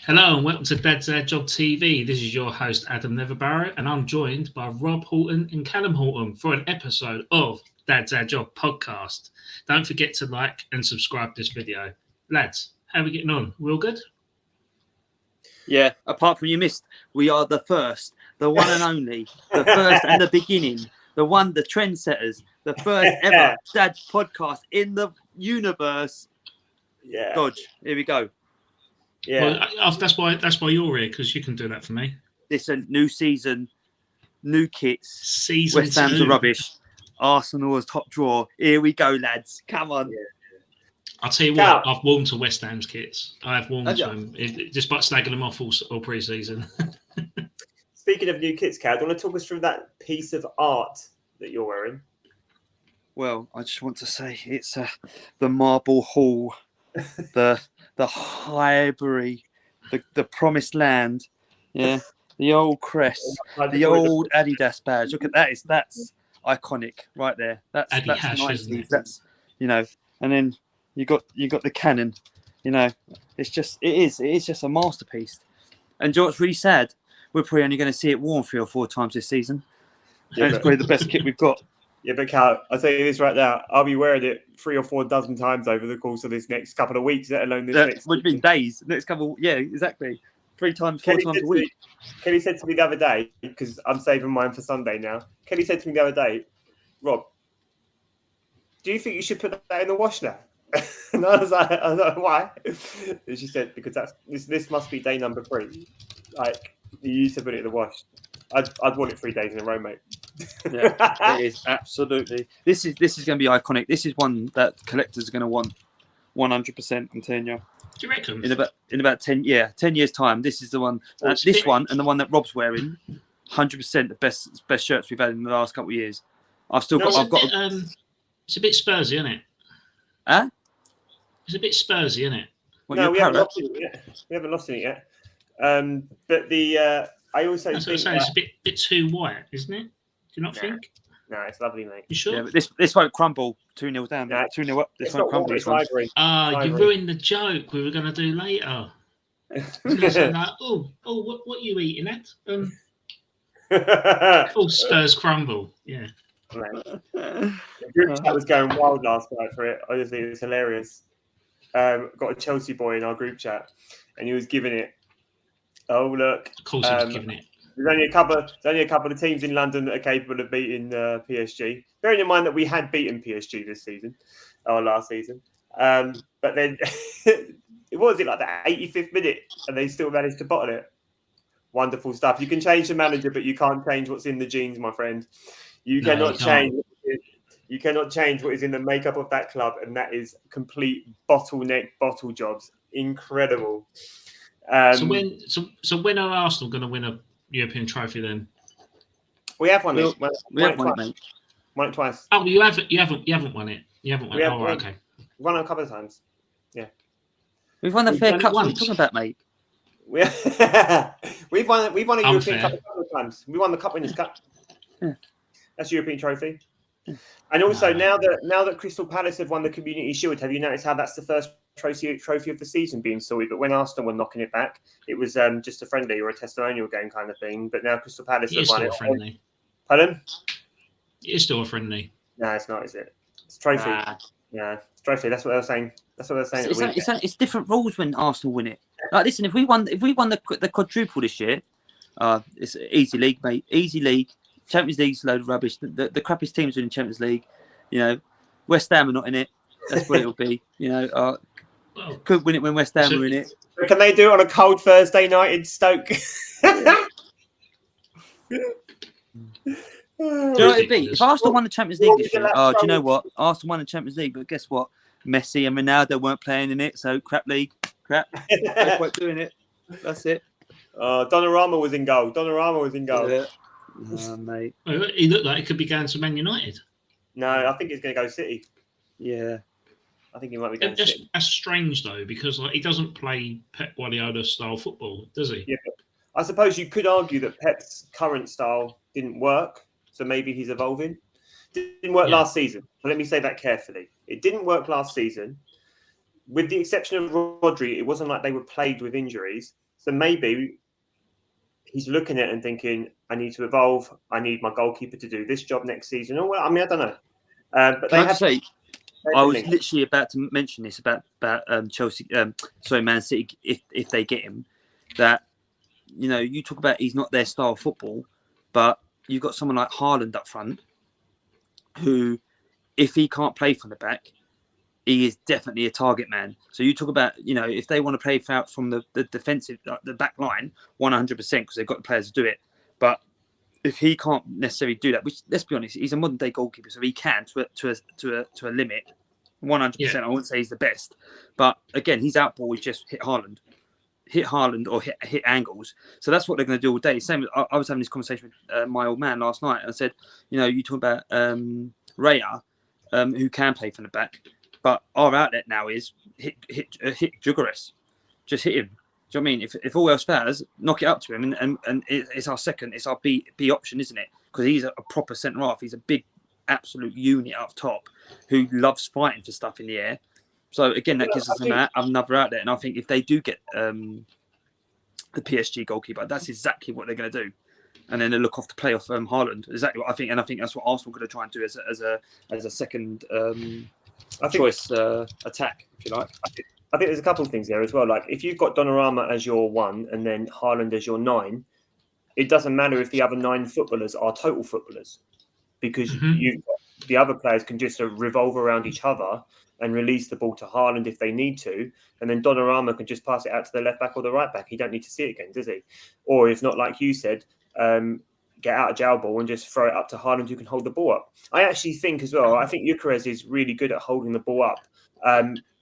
Hello and welcome to Dad's Dad Job TV. This is your host Adam Neverbarrow, and I'm joined by Rob Horton and Callum Horton for an episode of Dad's Dad Job podcast. Don't forget to like and subscribe to this video. Lads, how are we getting on? We all good? Yeah, apart from you missed, we are the first, the one and only, the first and the beginning, the trendsetters, the first ever Dad podcast in the universe. Yeah. Dodge, here we go. Yeah. Well, that's why you're here, because you can do that for me. This a new season, new kits. Season West Ham's 2. are rubbish. Arsenal is top drawer. Here we go, lads. Come on. Yeah. I'll tell you what, I've warmed to West Ham's kits. I have warmed to them, despite snagging them off all pre-season. Speaking of new kits, Cal, do you want to talk us through that piece of art that you're wearing? Well, I just want to say it's the Marble Hall, the Highbury, the Promised Land, yeah, the old crest, the old Adidas badge. Look at that! That's iconic right there. That's Hash, 90s. That's and then you got the cannon. It is just a masterpiece. And do you know what's really sad? We're probably only going to see it worn 3 or 4 times this season. Yeah, and it's probably the best kit we've got. Yeah, but Cal, I'll tell you this right now. I'll be wearing it 3 or 4 dozen times over the course of this next couple of weeks, let alone this next. Would have been days. Next couple, yeah, exactly. 3 times, 4 times a week. Kelly said to me the other day, because I'm saving mine for Sunday now. Kelly said to me the other day, Rob, do you think you should put that in the wash now? And I was like, why? And she said, because this must be day number 3. Like, you used to put it in the wash. I'd want it 3 days in a row, mate. Yeah, it is absolutely. This is going to be iconic. This is one that collectors are going to want 100%. I'm telling you. Do you reckon? In about 10 years time, this is the one. This one and the one that Rob's wearing, 100% the best shirts we've had in the last couple of years. It's a bit Spursy, isn't it? Huh? It's a bit Spursy, isn't it? Well, no, we haven't lost it yet. But I also think it's a bit too white, isn't it? Do you not think? No, it's lovely, mate. You sure? Yeah, but this won't crumble. 2-0 down. 2-0 up. This won't crumble. It's ivory. You ruined the joke we were going to do later. Like, what are you eating at? Spurs crumble. Yeah. The group chat was going wild last night for it. Honestly, it was hilarious. Got a Chelsea boy in our group chat, and he was giving it. Oh look! Of course, he was giving it. There's only a couple of teams in London that are capable of beating PSG. Bearing in mind that we had beaten PSG this season, or last season. But then it was like the 85th minute, and they still managed to bottle it. Wonderful stuff. You can change the manager, but you can't change what's in the genes, my friend. You cannot change what is in the makeup of that club, and that is complete bottleneck bottle jobs. Incredible. So when are Arsenal going to win a European trophy then? We have won it. We have won it, mate. Won it twice. Oh, you haven't won it. You haven't won it. Oh, okay. We've won it a couple of times. Yeah. We've won the fair cup. What are you talking about, mate? We've won a European Cup a couple of times. We won the Cup Winners' Cup. Yeah. That's a European trophy. And also now that Crystal Palace have won the Community Shield, have you noticed how that's the first trophy of the season being sorted? But when Arsenal were knocking it back, it was just a friendly or a testimonial game kind of thing. But now Crystal Palace have won it. Friendly. Pardon? It is still a friendly. No, it's not, is it? It's a trophy. Yeah, it's a trophy. That's what they were saying. It's different rules when Arsenal win it. Like, listen, if we won the quadruple this year, it's an easy league, mate. Easy league. Champions League's a load of rubbish. The crappiest teams are in Champions League. West Ham are not in it. That's what it'll be. Could win it when West Ham are in it. Can they do it on a cold Thursday night in Stoke? Do you know what it'd be? If Arsenal won the Champions League this year, do you know what? Arsenal won the Champions League, but guess what? Messi and Ronaldo weren't playing in it, so crap league. Crap. No point doing it. That's it. Donnarumma was in goal. Yeah. Oh, mate. He looked like he could be going to Man United. No, I think he's going to go City. Yeah. I think he might be going to City. That's strange, though, because he doesn't play Pep Guardiola style football, does he? Yeah. I suppose you could argue that Pep's current style didn't work, so maybe he's evolving. Didn't work last season. So let me say that carefully. It didn't work last season. With the exception of Rodri, it wasn't like they were plagued with injuries. So maybe he's looking at it and thinking, I need to evolve. I need my goalkeeper to do this job next season. Oh, well, I mean, I don't know. But Can I just say, I was linked. literally about to mention this about Chelsea, Man City, if they get him, that, you know, you talk about he's not their style of football, but you've got someone like Haaland up front who, if he can't play from the back, he is definitely a target man. So you talk about, you know, if they want to play from the defensive, the back line, 100%, because they've got the players to do it. But if he can't necessarily do that, which, let's be honest, he's a modern day goalkeeper, so he can to a limit, 100%. Yeah. I wouldn't say he's the best, but again, his outball is just hit Haaland or hit angles. So that's what they're going to do all day. Same. I was having this conversation with my old man last night, and I said, you know, you talk about Raya, who can play from the back, but our outlet now is hit Gyökeres. Just hit him. Do you know what I mean? If all else fails, knock it up to him, and it's our second, it's our B option, isn't it? Because he's a proper centre half. He's a big, absolute unit up top who loves fighting for stuff in the air. So again, that gives us another outlet. And I think if they do get the PSG goalkeeper, that's exactly what they're going to do. And then they look off to play off Haaland. Exactly what I think, and I think that's what Arsenal are going to try and do as a second choice attack, if you like. I think there's a couple of things there as well. Like, if you've got Donnarumma as your 1 and then Haaland as your 9, it doesn't matter if the other 9 footballers are total footballers, because the other players can just revolve around each other and release the ball to Haaland if they need to, and then Donnarumma can just pass it out to the left back or the right back. He don't need to see it again, does he? Or if not, like you said, get out of jail ball and just throw it up to Haaland, who can hold the ball up. I actually think as well, I think Gyökeres is really good at holding the ball up.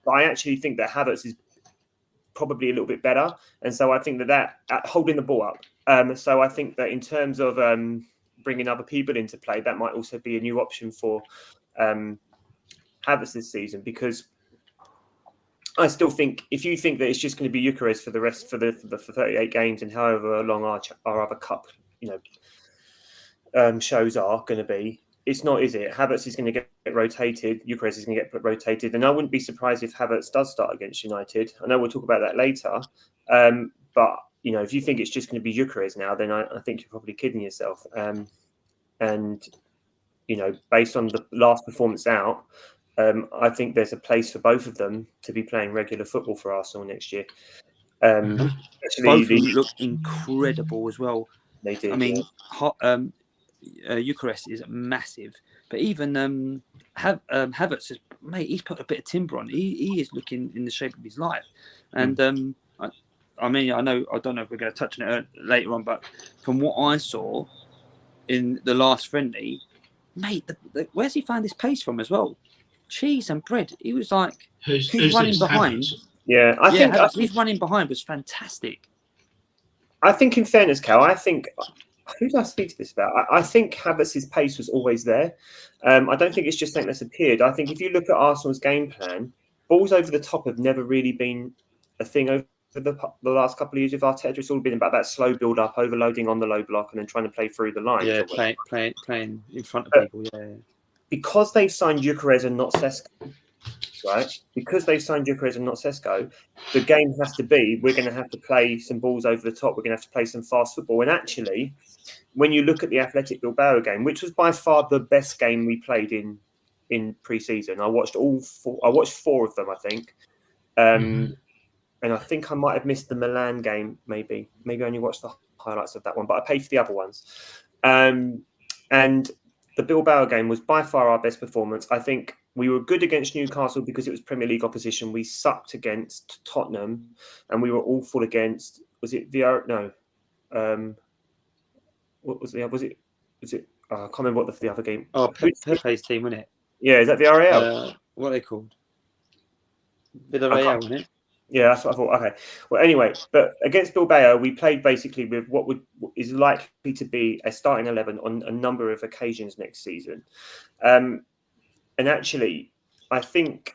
But I actually think that Havertz is probably a little bit better. And so I think that at holding the ball up. So I think that in terms of bringing other people into play, that might also be a new option for Havertz this season, because I still think if you think that it's just going to be Gyökeres for the rest for 38 games and however long our other cup, you know, shows are going to be, it's not, is it? Havertz is going to get rotated. Gyökeres is going to get rotated, and I wouldn't be surprised if Havertz does start against United. I know we'll talk about that later, but you know, if you think it's just going to be Gyökeres now, then I think you're probably kidding yourself. And you know, based on the last performance out, I think there's a place for both of them to be playing regular football for Arsenal next year. Both of them look incredible as well. They do. I mean, Gyökeres is massive, but even Havertz, mate, he's put a bit of timber on. He is looking in the shape of his life, and I mean, I don't know if we're going to touch on it later on, but from what I saw in the last friendly, mate, where's he found this pace from as well? Cheese and bread. He was like, who's running behind. Yeah, I think his running behind was fantastic. I think, in fairness, Cal, who did I speak to this about? I think Havertz's pace was always there. I don't think it's just something that's appeared. I think if you look at Arsenal's game plan, balls over the top have never really been a thing over the last couple of years with Arteta. It's all been about that slow build-up, overloading on the low block, and then trying to play through the line. Yeah, playing in front of people. Yeah. Because they've signed Gyökeres and not Sesko, right? Because they've signed Gyökeres and not Sesko, the game has to be, we're going to have to play some balls over the top. We're going to have to play some fast football. And actually, when you look at the Athletic Bilbao game, which was by far the best game we played in pre-season, I watched four of them, I think. And I think I might have missed the Milan game, maybe. Maybe I only watched the highlights of that one, but I paid for the other ones. And the Bilbao game was by far our best performance. I think we were good against Newcastle because it was Premier League opposition. We sucked against Tottenham, and we were awful against. Was it VR? No. What was the? Was it? I can't remember what the other game. Oh, Pepe's team, wasn't it? Yeah, is that Villarreal? What are they called? Villarreal, wasn't it? Yeah, that's what I thought. Okay. Well, anyway, but against Bilbao, we played basically with what is likely to be a starting 11 on a number of occasions next season. And actually, I think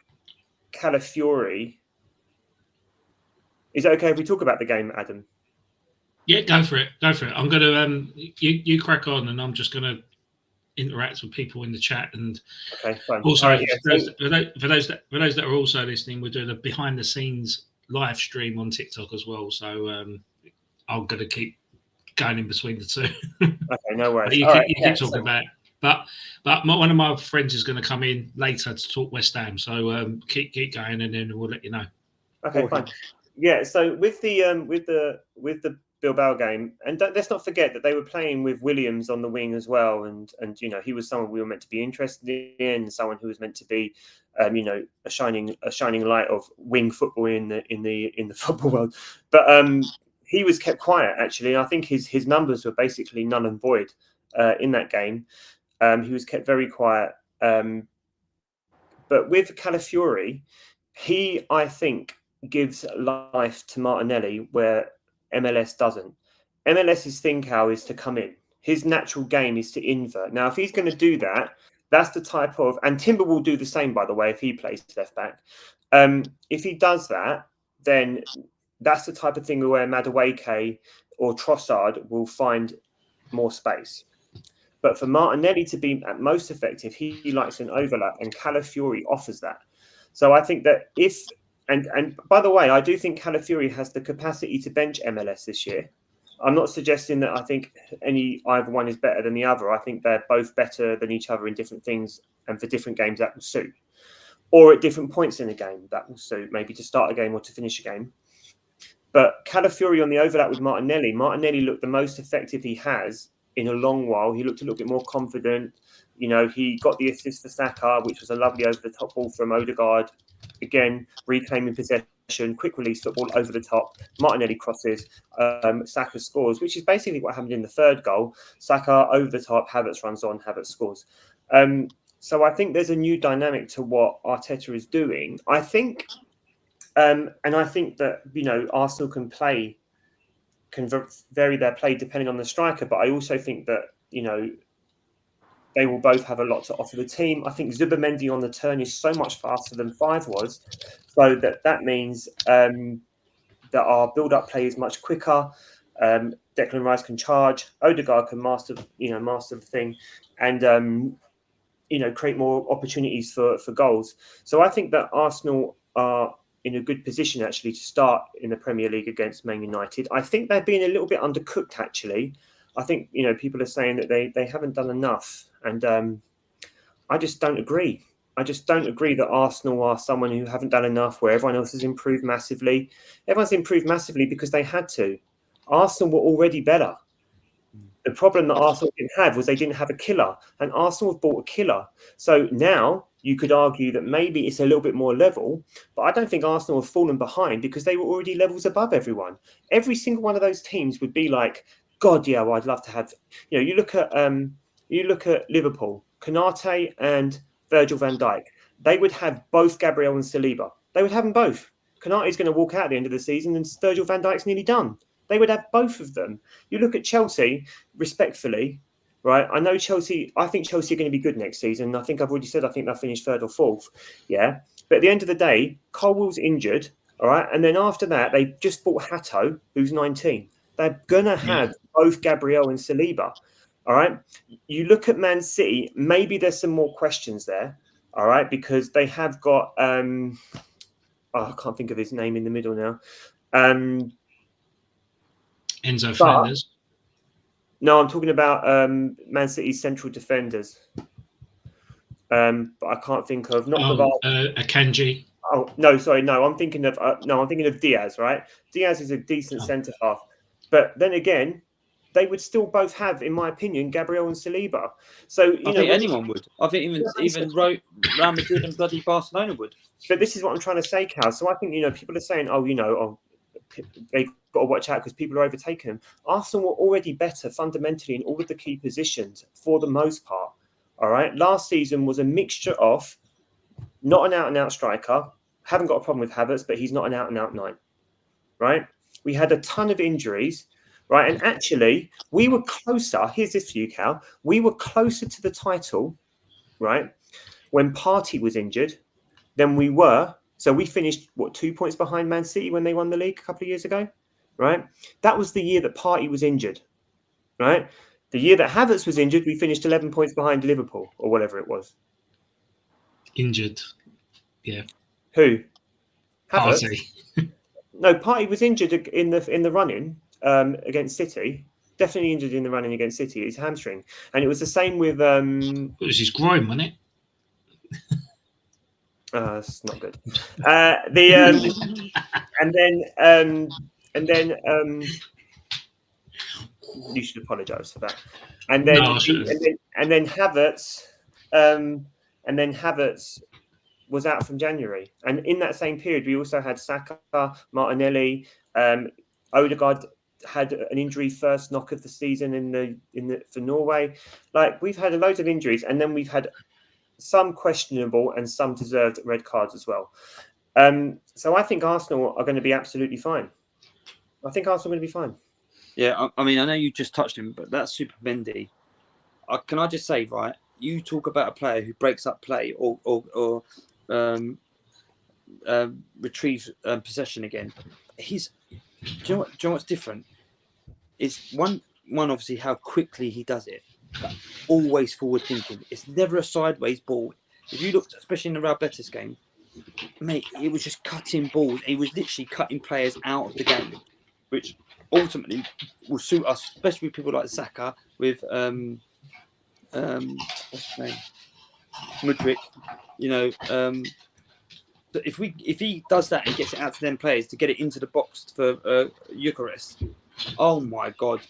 Calafiori... Is it okay if we talk about the game, Adam? Yeah, go for it. I'm going to... you crack on, and I'm just going to interact with people in the chat. And okay, fine. Also, for those that are also listening, we're doing a behind the scenes live stream on TikTok as well. So I'm going to keep going in between the two. Okay, no worries. But you All keep, right, you keep talking about it. But one of my friends is going to come in later to talk West Ham. So keep going, and then we'll let you know. Okay, fine. Yeah. So with the Bilbao game, and let's not forget that they were playing with Williams on the wing as well, and he was someone we were meant to be interested in, someone who was meant to be, a shining light of wing football in the football world. But he was kept quiet actually. I think his numbers were basically null and void in that game. He was kept very quiet. But with Calafiori, I think, gives life to Martinelli where MLS doesn't. MLS's thing, Cal, is to come in. His natural game is to invert. Now, if he's going to do that, that's the type of, and Timber will do the same, by the way, if he plays left back. If he does that, then that's the type of thing where Madueke or Trossard will find more space. But for Martinelli to be at most effective, he likes an overlap, and Calafiori offers that. So I think that and by the way, I do think Calafiori has the capacity to bench MLS this year. I'm not suggesting that I think either one is better than the other. I think they're both better than each other in different things, and for different games that will suit, or at different points in the game that will suit, maybe to start a game or to finish a game. But Calafiori on the overlap with Martinelli looked the most effective he has in a long while. He looked a little bit more confident. He got the assist for Saka, which was a lovely over-the-top ball from Odegaard. Again, reclaiming possession, quick release football over the top. Martinelli crosses, Saka scores, which is basically what happened in the third goal. Saka over the top, Havertz runs on, Havertz scores. So I think there's a new dynamic to what Arteta is doing. I think, and I think that Arsenal can vary their play depending on the striker, but I also think that they will both have a lot to offer the team. I think Zubimendi on the turn is so much faster than Five was, so that means that our build-up play is much quicker. Declan Rice can charge. Odegaard can master the thing, and create more opportunities for goals. So I think that Arsenal are in a good position actually to start in the Premier League against Man United. I think they're being a little bit undercooked actually. I think people are saying that they haven't done enough, and I just don't agree. I just don't agree that Arsenal are someone who haven't done enough where everyone else has improved massively. Everyone's improved massively because they had to. Arsenal were already better. The problem that Arsenal didn't have was they didn't have a killer, and Arsenal have bought a killer. So now you could argue that maybe it's a little bit more level, but I don't think Arsenal have fallen behind because they were already levels above everyone. Every single one of those teams would be like, God, yeah, well, I'd love to have. You look at Liverpool, Konate and Virgil van Dijk. They would have both Gabriel and Saliba. They would have them both. Konate is going to walk out at the end of the season, and Virgil van Dijk's nearly done. They would have both of them. You look at Chelsea, respectfully, right? I think Chelsea are going to be good next season. I think I've already said I think they'll finish third or fourth. Yeah. But at the end of the day, Colwell's injured, all right? And then after that, they just bought Hato, who's 19. They're going to have both Gabriel and Saliba, all right? You look at Man City, maybe there's some more questions there, all right? Because they have got, I can't think of his name in the middle now. Enzo Fernandez. No, I'm talking about Man City's central defenders. But I can't think of Akanji. Oh no, sorry, no. I'm thinking of Diaz. Right, Diaz is a decent centre half, but then again, they would still both have, in my opinion, Gabriel and Saliba. So I think anyone would. I think even Real Madrid and bloody Barcelona would. But this is what I'm trying to say, Cal. So I think people are saying, they've got to watch out because people are overtaking them. Arsenal were already better fundamentally in all of the key positions for the most part. All right. Last season was a mixture of not an out-and-out striker. Haven't got a problem with Havertz, but he's not an out-and-out 9. Right. We had a ton of injuries. Right. And actually, we were closer. Here's this for you, Cal. We were closer to the title, right, when Partey was injured than we were. So we finished, 2 points behind Man City when they won the league a couple of years ago, right? That was the year that Partey was injured, right? The year that Havertz was injured, we finished 11 points behind Liverpool or whatever it was. Injured, yeah. Who? Partey. No, Partey was injured in the run-in, against City. Definitely injured in the running against City. His hamstring, and it was the same with. It was his groin, wasn't it? It's not good. And then you should apologise for that. And then No, I shouldn't. and then Havertz, was out from January. And in that same period, we also had Saka, Martinelli, Odegaard had an injury first knock of the season for Norway. Like, we've had loads of injuries, and then we've had some questionable and some deserved red cards as well. So I think Arsenal are going to be absolutely fine. Yeah, I mean, I know you just touched him, but that's Super Mendy. Can I just say, right? You talk about a player who breaks up play or retrieves possession again. Do you know what's different? Is one obviously how quickly he does it, but always forward thinking. It's never a sideways ball. If you looked, especially in the Real Betis game, mate, he was just cutting balls. He was literally cutting players out of the game, which ultimately will suit us, especially with people like Saka, with what's his name, Mudryk. You know, if he does that and gets it out to them players to get it into the box for Eucharist, oh my God,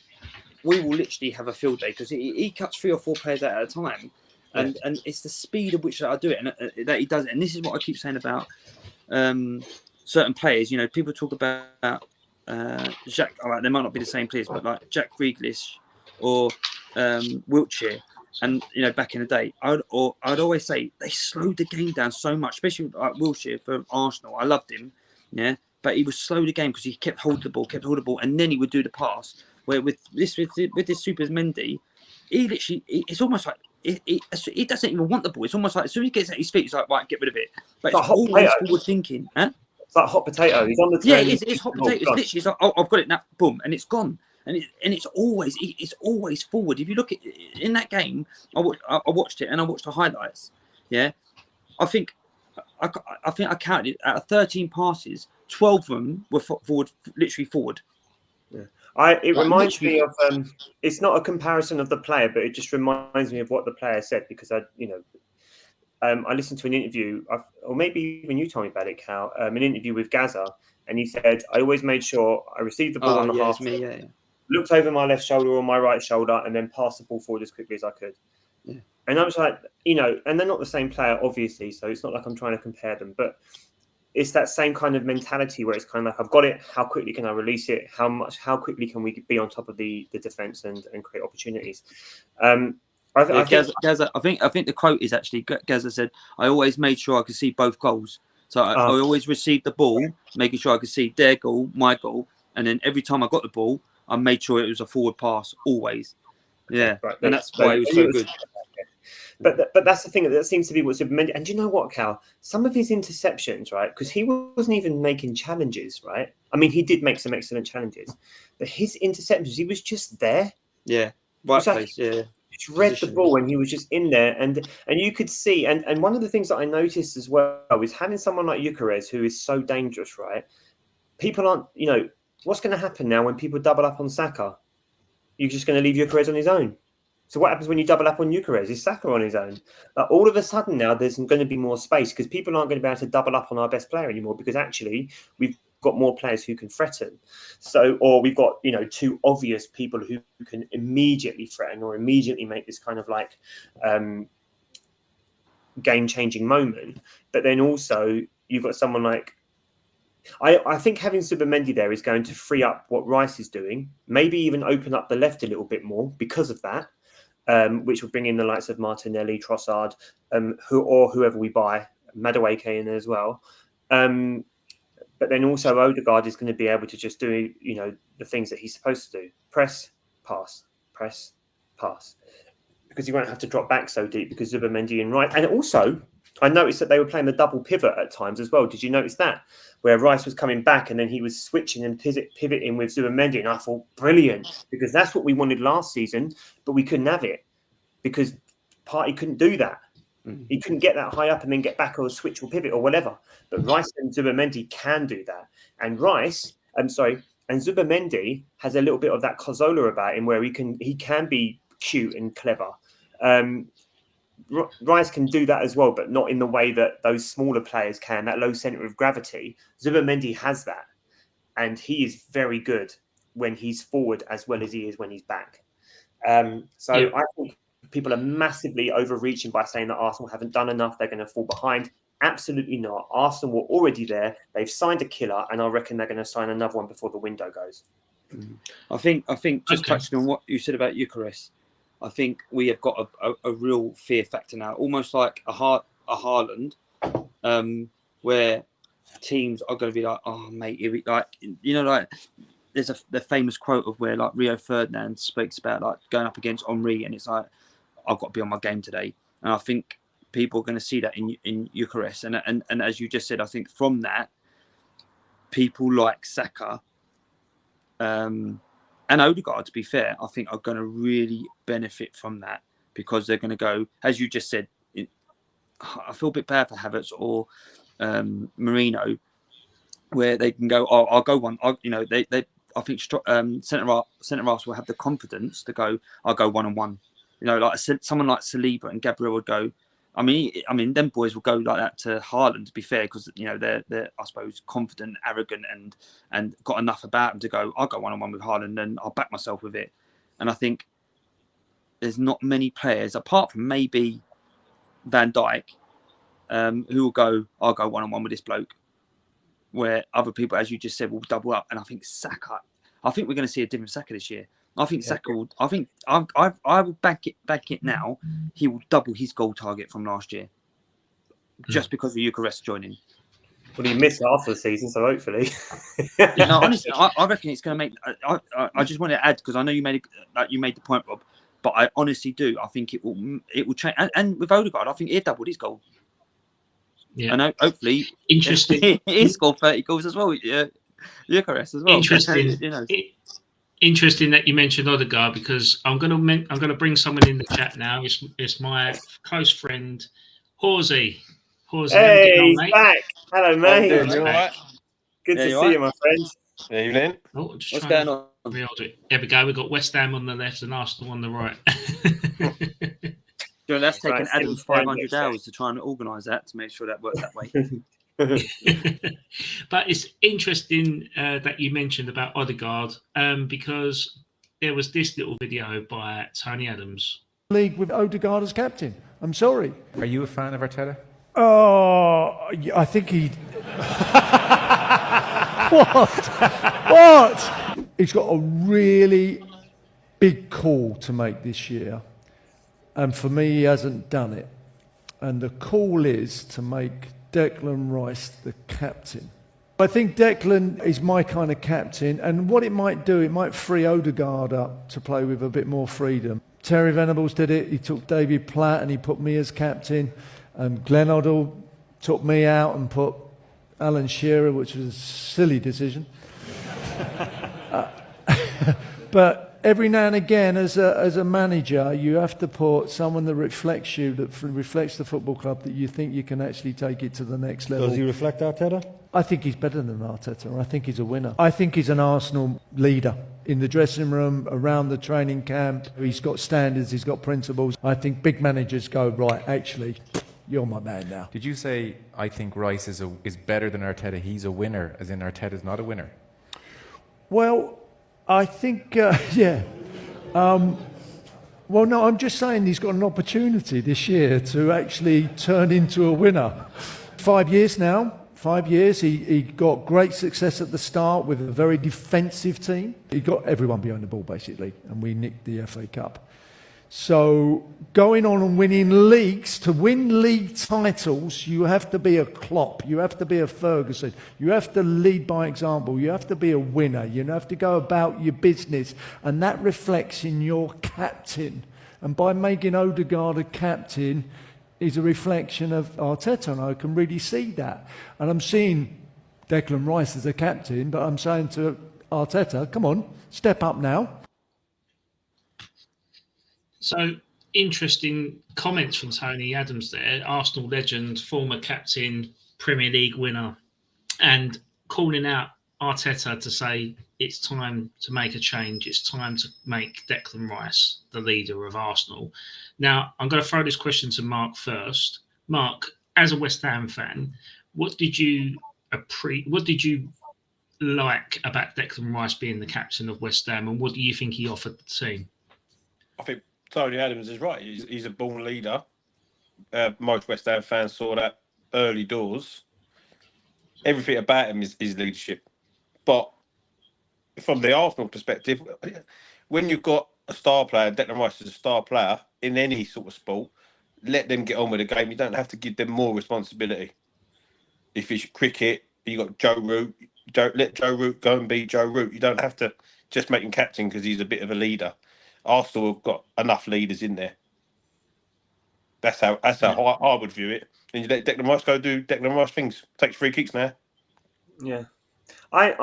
we will literally have a field day because he cuts 3 or 4 players out at a time, and it's the speed at which I do it and that he does it. And this is what I keep saying about certain players. You know, people talk about Jack. All right, they might not be the same players, but like Jack Grealish or Wiltshire. And you know, back in the day, I'd always say they slowed the game down so much, especially like Wilshere for Arsenal. I loved him, yeah, but he would slow the game because he kept hold of the ball, and then he would do the pass. Where with this Super Mendy, he literally, it's almost like he doesn't even want the ball. It's almost like as soon as he gets at his feet, he's like, right, get rid of it. But it's always forward thinking, huh? It's like hot potato. He's on the turn. Yeah, it's hot potato. It's literally it's like, oh, I've got it now, boom, and it's gone. And it's always forward. If you look at in that game, I watched it and I watched the highlights. Yeah, I think I counted out of 13 passes, 12 of them were forward, literally forward. Yeah. It reminds me of it's not a comparison of the player, but it just reminds me of what the player said because I listened to an interview, or maybe even you told me about it, Cal, an interview with Gaza, and he said, I always made sure I received the ball on the half. Looked over my left shoulder or my right shoulder and then passed the ball forward as quickly as I could. Yeah. And I was like, and they're not the same player, obviously, so it's not like I'm trying to compare them, but it's that same kind of mentality where it's kind of like, I've got it, how quickly can I release it? How quickly can we be on top of the defence and create opportunities? I think the quote is actually, Gaza said, I always made sure I could see both goals. So I always received the ball, making sure I could see their goal, my goal, and then every time I got the ball, I made sure it was a forward pass always. Yeah, right. And that's why he was so good. But that's the thing that seems to be what's mentioned. And do you know what, Cal? Some of his interceptions, right? Because he wasn't even making challenges, right? I mean, he did make some excellent challenges, but his interceptions, he was just there. Yeah, right place. Yeah, just read the ball and he was just in there, and you could see. And one of the things that I noticed as well is having someone like Eucharist who is so dangerous, right? People aren't, what's going to happen now when people double up on Saka? You're just going to leave Eucharist on his own. So what happens when you double up on Eucharist? Is Saka on his own? All of a sudden now there's going to be more space because people aren't going to be able to double up on our best player anymore because actually we've got more players who can threaten. So, or we've got, 2 obvious people who can immediately threaten or immediately make this kind of like game-changing moment. But then also you've got someone like, I think having Zubimendi there is going to free up what Rice is doing, maybe even open up the left a little bit more because of that, which will bring in the likes of Martinelli, Trossard, whoever we buy, Madueke in there as well. But then also Odegaard is going to be able to just do, the things that he's supposed to do. Press, pass, because he won't have to drop back so deep because Zubimendi and Rice. And also, I noticed that they were playing the double pivot at times as well. Did you notice that? Where Rice was coming back and then he was switching and pivoting with Zubimendi. And I thought, brilliant, because that's what we wanted last season, but we couldn't have it because Partey couldn't do that. He couldn't get that high up and then get back or switch or pivot or whatever. But Rice and Zubimendi can do that. And And Zubimendi has a little bit of that Cazorla about him, where he can be cute and clever. Rice can do that as well, but not in the way that those smaller players can. That low centre of gravity, Zubimendi has that, and he is very good when he's forward as well as he is when he's back. I think people are massively overreaching by saying that Arsenal haven't done enough. They're going to fall behind. Absolutely not. Arsenal were already there. They've signed a killer, and I reckon they're going to sign another one before the window goes. I think just touching on what you said about Eucharist, I think we have got a real fear factor now, almost like a Haaland, where teams are going to be like, oh mate, like there's the famous quote of where like Rio Ferdinand speaks about like going up against Henry, and it's like, I've got to be on my game today. And I think people are going to see that in Eucharist, and as you just said, I think from that, people like Saka and Odegaard, to be fair, I think are going to really benefit from that, because they're going to go, as you just said, I feel a bit bad for Havertz or Marino, where they can go, oh, I'll go one. I think centre halves will have the confidence to go, I'll go 1-on-1. Like someone like Saliba and Gabriel would go. I mean, them boys will go like that to Haaland, to be fair, because they're I suppose confident, arrogant, and got enough about them to go, I'll go 1-on-1 with Haaland and I'll back myself with it. And I think there's not many players, apart from maybe Van Dijk, who will go, I'll go 1-on-1 with this bloke. Where other people, as you just said, will double up. And I think Saka, we're going to see a different Saka this year. I think Saka will. I think I will back it now. He will double his goal target from last year, just because of Eucharist joining. Well, he missed half of the season, so hopefully. Honestly, I reckon it's going to make. I just want to add, because I know you made the point, Rob, but I honestly do. I think it will change. And with Odegaard, I think he doubled his goal. Yeah, and hopefully, interesting. He scored 30 goals as well. Yeah, Eucharist as well. Interesting. Interesting that you mentioned Odegaard, because I'm going to bring someone in the chat now. It's my close friend, Horsey. Hey, he's back. Hello, mate. You all right? Good to see you, my friend. Evening. Oh, just what's going on? There we go. We've got West Ham on the left and Arsenal on the right. That's taken Adam 500 hours to try and organise that, to make sure that works that way. But it's interesting that you mentioned about Odegaard, because there was this little video by Tony Adams. League with Odegaard as captain. I'm sorry. Are you a fan of Arteta? Oh, I think he... What? He's got a really big call to make this year. And for me, he hasn't done it. And the call is to make Declan Rice the captain. I think Declan is my kind of captain, and what it might do, it might free Odegaard up to play with a bit more freedom. Terry Venables did it. He took David Platt and he put me as captain, and Glenn Hoddle took me out and put Alan Shearer, which was a silly decision. But every now and again, as a manager, you have to put someone that reflects you, that reflects the football club, that you think you can actually take it to the next level. Does he reflect Arteta? I think he's better than Arteta. I think he's a winner. I think he's an Arsenal leader in the dressing room, around the training camp. He's got standards, he's got principles. I think big managers go, right, actually, you're my man now. Did you say, I think Rice is better than Arteta, he's a winner, as in Arteta's not a winner? Well, I think, yeah. Well, no, I'm just saying he's got an opportunity this year to actually turn into a winner. 5 years now. 5 years. He got great success at the start with a very defensive team. He got everyone behind the ball, basically, and we nicked the FA Cup. So going on and winning leagues, to win league titles, you have to be a Klopp, you have to be a Ferguson, you have to lead by example, you have to be a winner, you have to go about your business, and that reflects in your captain. And by making Odegaard a captain is a reflection of Arteta, and I can really see that. And I'm seeing Declan Rice as a captain, but I'm saying to Arteta, come on, step up now. So, interesting comments from Tony Adams there, Arsenal legend, former captain, Premier League winner, and calling out Arteta to say it's time to make a change. It's time to make Declan Rice the leader of Arsenal. Now, I'm going to throw this question to Mark first. Mark, as a West Ham fan, what did you like about Declan Rice being the captain of West Ham, and what do you think he offered the team? I think Tony Adams is right. He's a born leader. Most West Ham fans saw that early doors. Everything about him is leadership. But from the Arsenal perspective, when you've got a star player, Declan Rice is a star player in any sort of sport, let them get on with the game. You don't have to give them more responsibility. If it's cricket, you got Joe Root. Let Joe Root go and be Joe Root. You don't have to just make him captain because he's a bit of a leader. Arsenal have got enough leaders in there. That's how I would view it. And you let Declan Rice go do Declan Rice things. Takes free kicks now. Yeah, I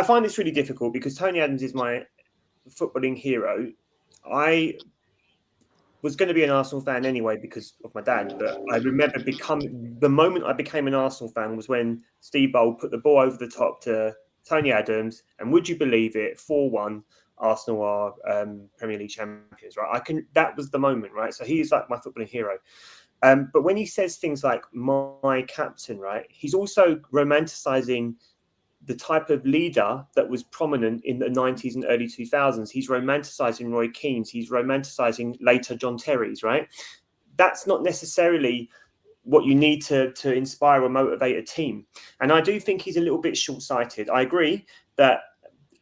find this really difficult because Tony Adams is my footballing hero. I was going to be an Arsenal fan anyway because of my dad, but I remember the moment I became an Arsenal fan was when Steve Bold put the ball over the top to Tony Adams, and would you believe it, 4-1, Arsenal are Premier League champions, right? That was the moment, right? So he is like my footballing hero. But when he says things like my captain, right, he's also romanticizing the type of leader that was prominent in the 90s and early 2000s. He's romanticizing Roy Keane's. He's romanticizing later John Terry's, right? That's not necessarily what you need to inspire or motivate a team. And I do think he's a little bit short-sighted. I agree that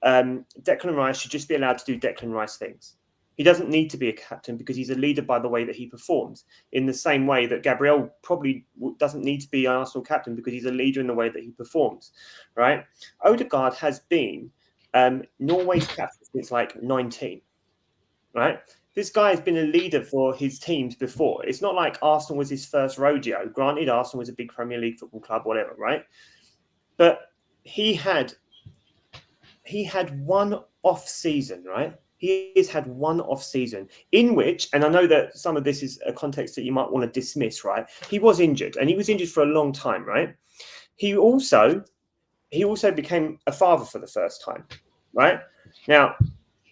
Declan Rice should just be allowed to do Declan Rice things. He doesn't need to be a captain because he's a leader by the way that he performs, in the same way that Gabriel probably doesn't need to be an Arsenal captain because he's a leader in the way that he performs, right? Odegaard has been Norway's captain since like 19, right? This guy has been a leader for his teams before. It's not like Arsenal was his first rodeo. Granted, Arsenal was a big Premier League football club, whatever, right? But he had one off season, right? He has had one off season in which, and I know that some of this is a context that you might want to dismiss, right? He was injured, and he was injured for a long time, right? He also became a father for the first time, right? Now,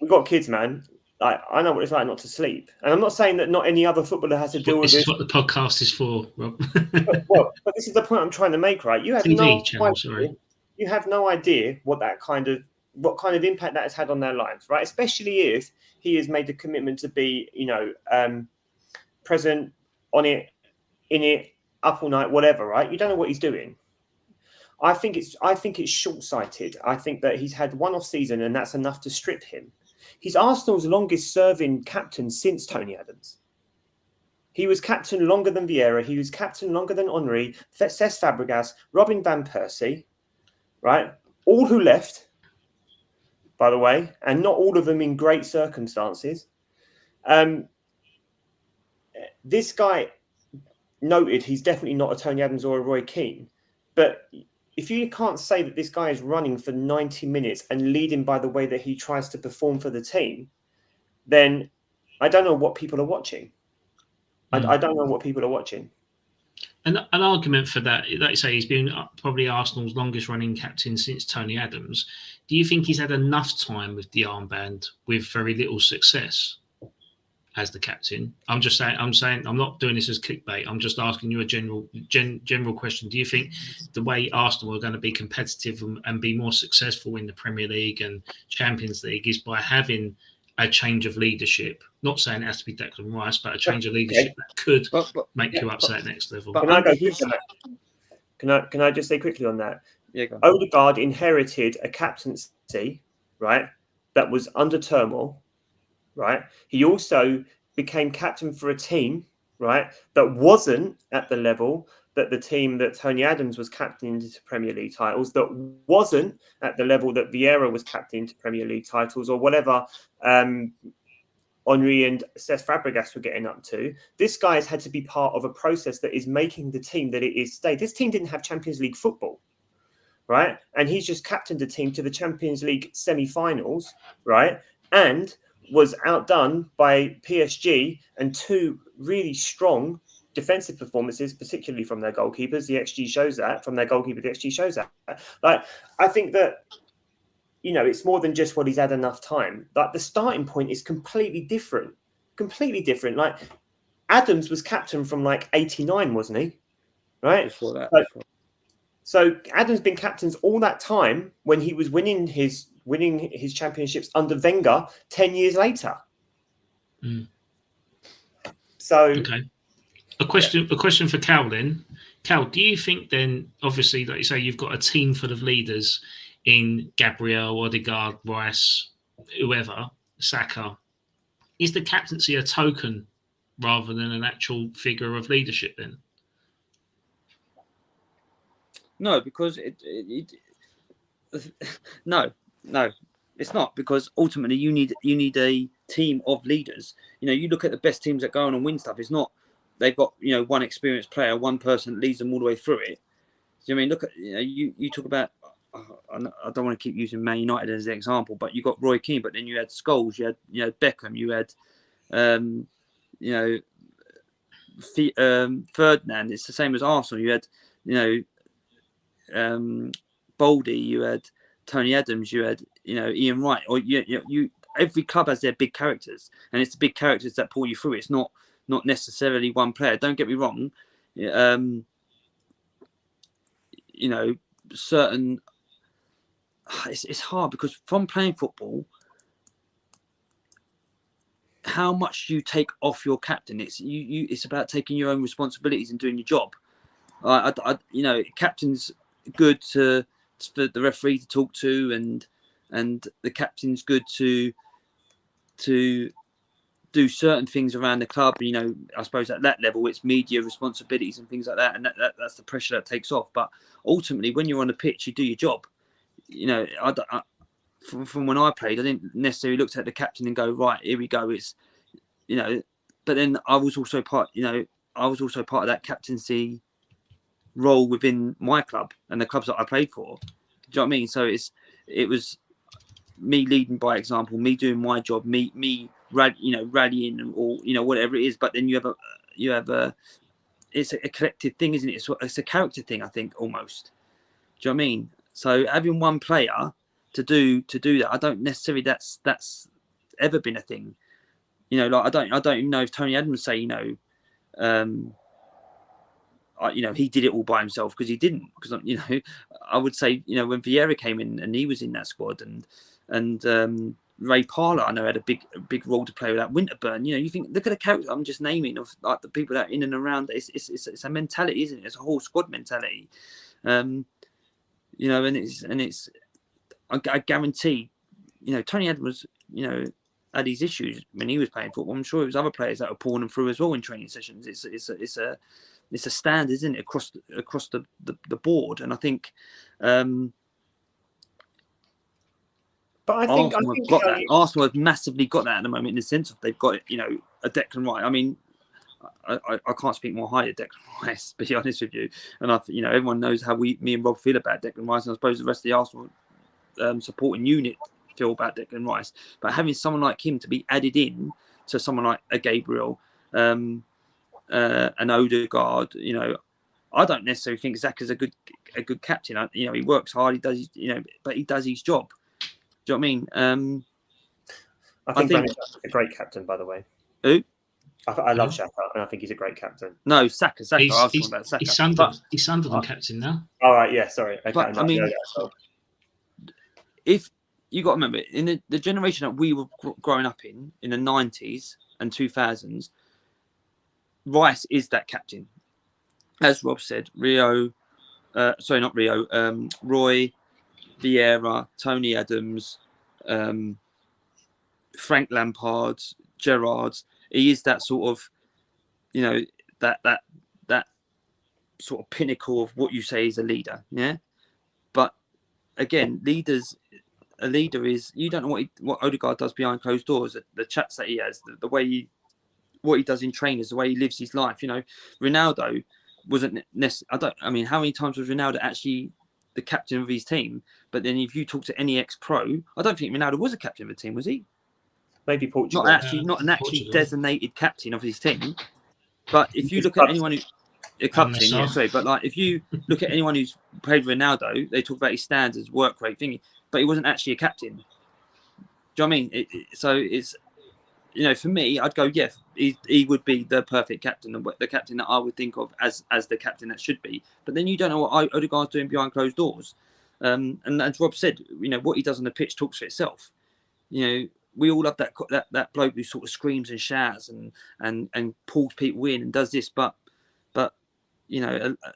we've got kids, man. I know what it's like not to sleep. And I'm not saying that not any other footballer has to deal with this. This is what the podcast is for, Rob. but this is the point I'm trying to make, right? You have you have no idea what kind of impact that has had on their lives, right? Especially if he has made the commitment to be, present, on it, in it, up all night, whatever, right? You don't know what he's doing. I think it's short-sighted. I think that he's had one off season and that's enough to strip him. He's Arsenal's longest-serving captain since Tony Adams. He was captain longer than Vieira. He was captain longer than Henry, Cesc Fabregas, Robin van Persie, right? All who left, by the way, and not all of them in great circumstances. This guy, noted, he's definitely not a Tony Adams or a Roy Keane. But if you can't say that this guy is running for 90 minutes and leading by the way that he tries to perform for the team, then I don't know what people are watching. I don't know what people are watching. An argument for that, like you say, he's been probably Arsenal's longest running captain since Tony Adams. Do you think he's had enough time with the armband with very little success as the captain? I'm saying I'm not doing this as clickbait. I'm just asking you a general question. Do you think the way Arsenal are going to be competitive and be more successful in the Premier League and Champions League is by having a change of leadership? Not saying it has to be Declan Rice, but a change of leadership that could make you up to that next level. Can I just say quickly on that? Yeah, go on. Odegaard inherited a captaincy, right, that was under turmoil, right? He also became captain for a team, right, that wasn't at the level that the team that Tony Adams was captaining into Premier League titles, that wasn't at the level that Vieira was captaining to Premier League titles, or whatever Henry and Cesc Fabregas were getting up to. This guy has had to be part of a process that is making the team that it is today. This team didn't have Champions League football, right? And he's just captained a team to the Champions League semi-finals, right? And was outdone by PSG and two really strong defensive performances, particularly from their goalkeepers. The XG shows that. From their goalkeeper, the XG shows that. Like, I think that, you know, it's more than just what he's had enough time. Like, the starting point is completely different. Completely different. Like, Adams was captain from like 89, wasn't he? Right? Before that. So Adams been captains all that time when he was winning his championships under Wenger 10 years later. Mm. So okay. A question for Cal then. Cal, do you think then, obviously, like you say, you've got a team full of leaders in Gabriel, Odegaard, Rice, whoever, Saka. Is the captaincy a token rather than an actual figure of leadership then? No, because no, it's not, because ultimately you need a team of leaders. You know, you look at the best teams that go on and win stuff. It's not they've got, you know, one experienced player, one person that leads them all the way through it. Do you know what I mean? Look at, you know, you talk about. I don't want to keep using Man United as an example, but you got Roy Keane, but then you had Scholes, you had Beckham, you had Ferdinand. It's the same as Arsenal. You had, you know, Baldy, you had Tony Adams, you had, you know, Ian Wright, or you every club has their big characters, and it's the big characters that pull you through. It's not necessarily one player. Don't get me wrong. You know, certain. It's hard because from playing football, how much you take off your captain. It's about taking your own responsibilities and doing your job. You know, captain's good for the referee to talk to, and the captain's good to do certain things around the club. You know, I suppose at that level, it's media responsibilities and things like that, and that's the pressure that takes off. But ultimately, when you're on the pitch, you do your job. You know, from when I played, I didn't necessarily look at the captain and go, right, here we go. It's, you know, but then I was also part of that captaincy role within my club and the clubs that I played for. Do you know what I mean? So it was me leading by example, me doing my job, me rallying, or, you know, whatever it is. But then you have a it's a collective thing, isn't it? It's a character thing, I think, almost. Do you know what I mean? So having one player to do that, I don't necessarily that's ever been a thing. You know, like I don't even know if Tony Adams say, you know, you know, he did it all by himself, because he didn't. Because, you know, I would say, you know, when Vieira came in and he was in that squad, and Ray Parlour, I know, had a big role to play with that. Winterburn, you know, you think, look at the character I'm just naming of, like, the people that are in and around. It's a mentality, isn't it? It's a whole squad mentality. You know, and it's I guarantee, you know, Tony Adams, you know, had these issues when he was playing football. I'm sure it was other players that were pulling him through as well in training sessions. It's a standard, isn't it, across the board? And I think, but I think Arsenal have massively got that at the moment, in the sense of they've got, you know, a Declan Rice. I mean, I can't speak more highly of Declan Rice, to be honest with you. And you know, everyone knows how me and Rob feel about Declan Rice, and I suppose the rest of the Arsenal supporting unit feel about Declan Rice. But having someone like him to be added in to someone like a Gabriel, an Odegaard, you know, I don't necessarily think Zaka's a good captain. You know, he works hard, he does, you know, but he does his job. Do you know what I mean? I think Shaka's a great captain, by the way. Who? I love Shaka, and I think he's a great captain. No, Saka. I was talking about Saka. He's Sunderland captain now. All right, yeah, sorry. Okay, but I mean, if you got to remember, in the generation that we were growing up in the 90s and 2000s, Rice is that captain. As Rob said, Roy, Vieira, Tony Adams, Frank Lampard, Gerrard. He is that sort of, you know, that sort of pinnacle of what you say is a leader, yeah. But again, a leader is, you don't know what Odegaard does behind closed doors, the chats that he has, the way what he does in trainers, the way he lives his life. You know, Ronaldo wasn't necessarily. I mean, how many times was Ronaldo actually the captain of his team? But then if you talk to any ex-pro, I don't think Ronaldo was a captain of the team, was he? Maybe Portugal. Not an actually designated captain of his team. But if you look at anyone who a club team, Missile. sorry, but like if you look at anyone who's played with Ronaldo, they talk about his standards, work rate, thingy, but he wasn't actually a captain. Do you know what I mean? So it's, for me, I'd go, yes, he would be the perfect captain, the captain that I would think of as the captain that should be. But then you don't know what Odegaard's doing behind closed doors. And as Rob said, what he does on the pitch talks for itself. We all love that bloke who sort of screams and shouts and pulls people in and does this, but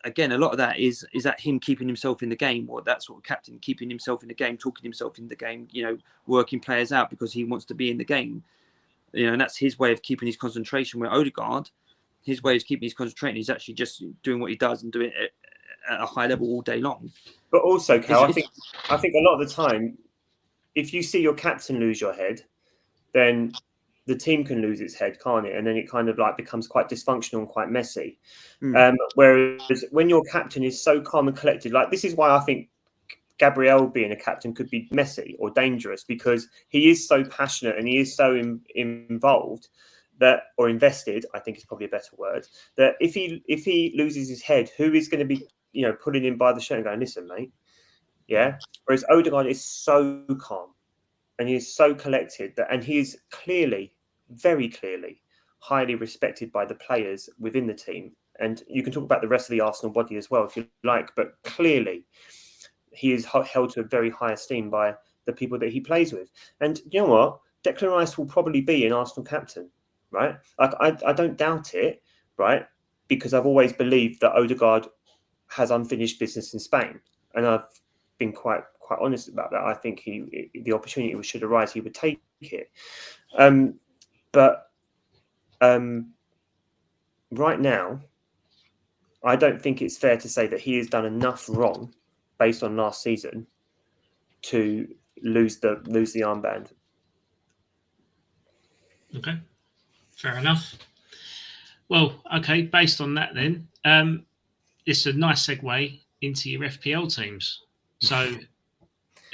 again, a lot of that is that him keeping himself in the game, or that sort of captain keeping himself in the game, talking himself in the game, working players out because he wants to be in the game. And that's his way of keeping his concentration. Where Odegaard, his way of keeping his concentration is actually just doing what he does and doing it at a high level all day long. But also, Cal, I think a lot of the time, if you see your captain lose your head, then the team can lose its head, can't it? And then it kind of like becomes quite dysfunctional and quite messy. Whereas when your captain is so calm and collected, like this is why I think Gabriel being a captain could be messy or dangerous, because he is so passionate and he is so involved or invested, I think is probably a better word, that if he loses his head, who is going to be, pulling him by the shirt and going, listen, mate. Yeah. Whereas Odegaard is so calm and he is so collected and he is clearly, very clearly, highly respected by the players within the team. And you can talk about the rest of the Arsenal body as well, if you like, but clearly he is held to a very high esteem by the people that he plays with. And you know what? Declan Rice will probably be an Arsenal captain, right? Like I don't doubt it, right? Because I've always believed that Odegaard has unfinished business in Spain. And I've been quite honest about that. I think the opportunity should arise, he would take it. But right now, I don't think it's fair to say that he has done enough wrong based on last season to lose the armband. Okay, fair enough. Well, okay, based on that then, it's a nice segue into your FPL teams. So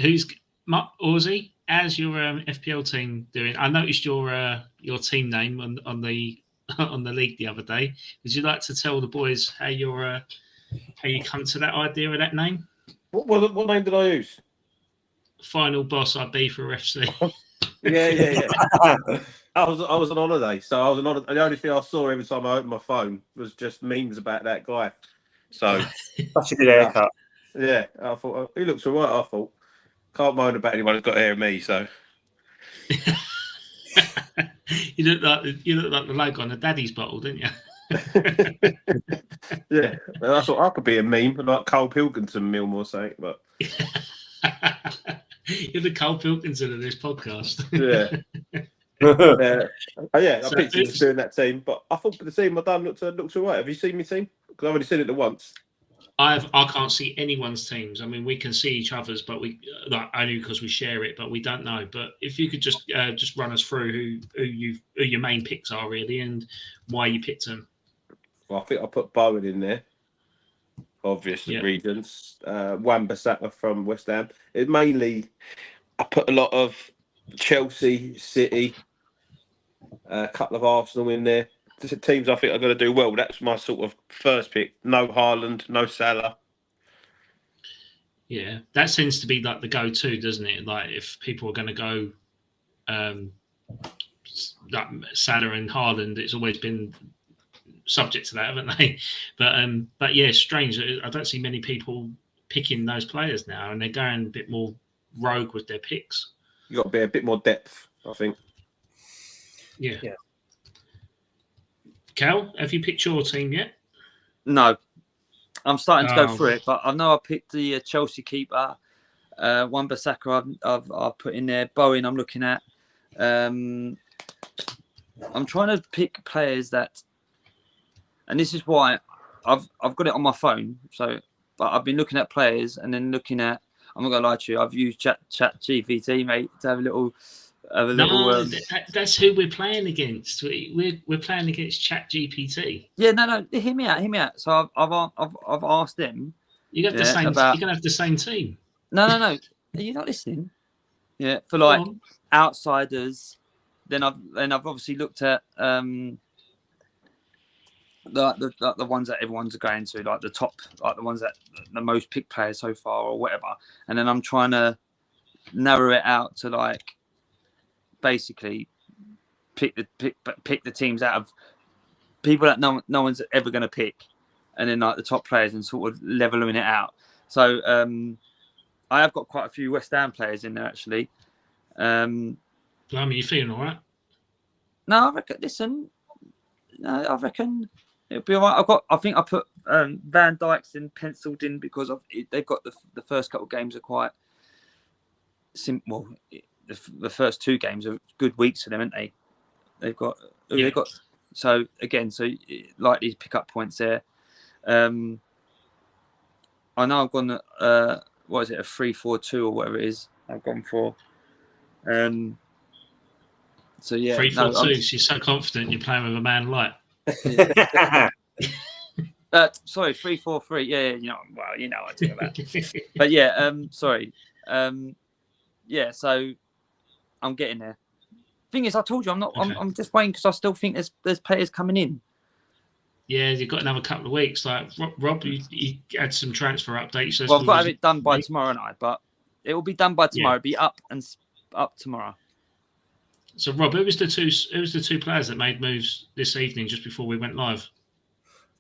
who's Ozzy, as your FPL team doing? I noticed your team name on the on the league the other day. Would you like to tell the boys how you come to that idea of that name? What name did I use? Final Boss IB for FC. Yeah. I was on holiday, so I was on holiday. The only thing I saw every time I opened my phone was just memes about that guy. So such a good haircut. Yeah, I thought he looks alright. I thought can't moan about anyone who's got hair of me. So you look like the logo on the Daddy's bottle, didn't you? Yeah, I thought I could be a meme like Cole Pilkington meme or something, but you're the Cole Pilkington of this podcast. Yeah. I picked him doing that team, but I thought the team I done looked alright. Have you seen my team? Because I've only seen it once. I can't see anyone's teams. I mean, we can see each other's, but we only because we share it, but we don't know. But if you could just run us through who your main picks are really and why you picked them. Well, I think I put Bowen in there. Obvious reasons. Wan-Bissaka from West Ham. It mainly, I put a lot of Chelsea, City, a couple of Arsenal in there. Teams I think are going to do well. That's my sort of first pick. No Haaland, no Salah. Yeah, that seems to be like the go-to, doesn't it? Like if people are going to go like Salah and Haaland, it's always been subject to that, haven't they? But yeah, strange. I don't see many people picking those players now, and they're going a bit more rogue with their picks. You got to be a bit more depth, I think. Yeah. Cal, have you picked your team yet? No, I'm starting to go through it, but I know I picked the Chelsea keeper. Wan-Bissaka I've put in there. Bowen I'm looking at. I'm trying to pick players that, and this is why I've got it on my phone. So, but I've been looking at players and then looking at. I'm not gonna lie to you. I've used Chat GPT, mate, to have a little. That's who we're playing against. We're playing against Chat GPT. Yeah, no. Hear me out. So I've asked them. You have the same. You're gonna have the same team. No. Are you not listening? Yeah, for like outsiders. Then I've obviously looked at the ones that everyone's going to, like the top, like the ones that the most picked players so far or whatever, and then I'm trying to narrow it out to like basically pick the teams out of people that no one's ever going to pick, and then like the top players and sort of leveling it out. So I have got quite a few West Ham players in there actually. Blimey, you feeling all right? No, I reckon. Listen, no, I reckon it'll be all right. I think I put Van Dijk's in penciled in because they've got the first couple of games are quite simple. The first 2 games are good weeks for them, aren't they? They've got so likely to pick up points there. I know I've gone what is it, a 3-4-2 or whatever it is I've gone for. So yeah, 3-4-2. So you're so confident you're playing with a man light. Sorry, 3-4-3. Yeah, you know what I'm talking about. But yeah, sorry. Yeah, so I'm getting there. Thing is, I told you I'm not. Okay. I'm just waiting because I still think there's players coming in. Yeah, you've got another couple of weeks. Like Rob, you had some transfer updates. So Well, I've got to have it done by tomorrow night, but it will be done by tomorrow. Yeah. It'll be up tomorrow. So Rob, who was the two players that made moves this evening just before we went live?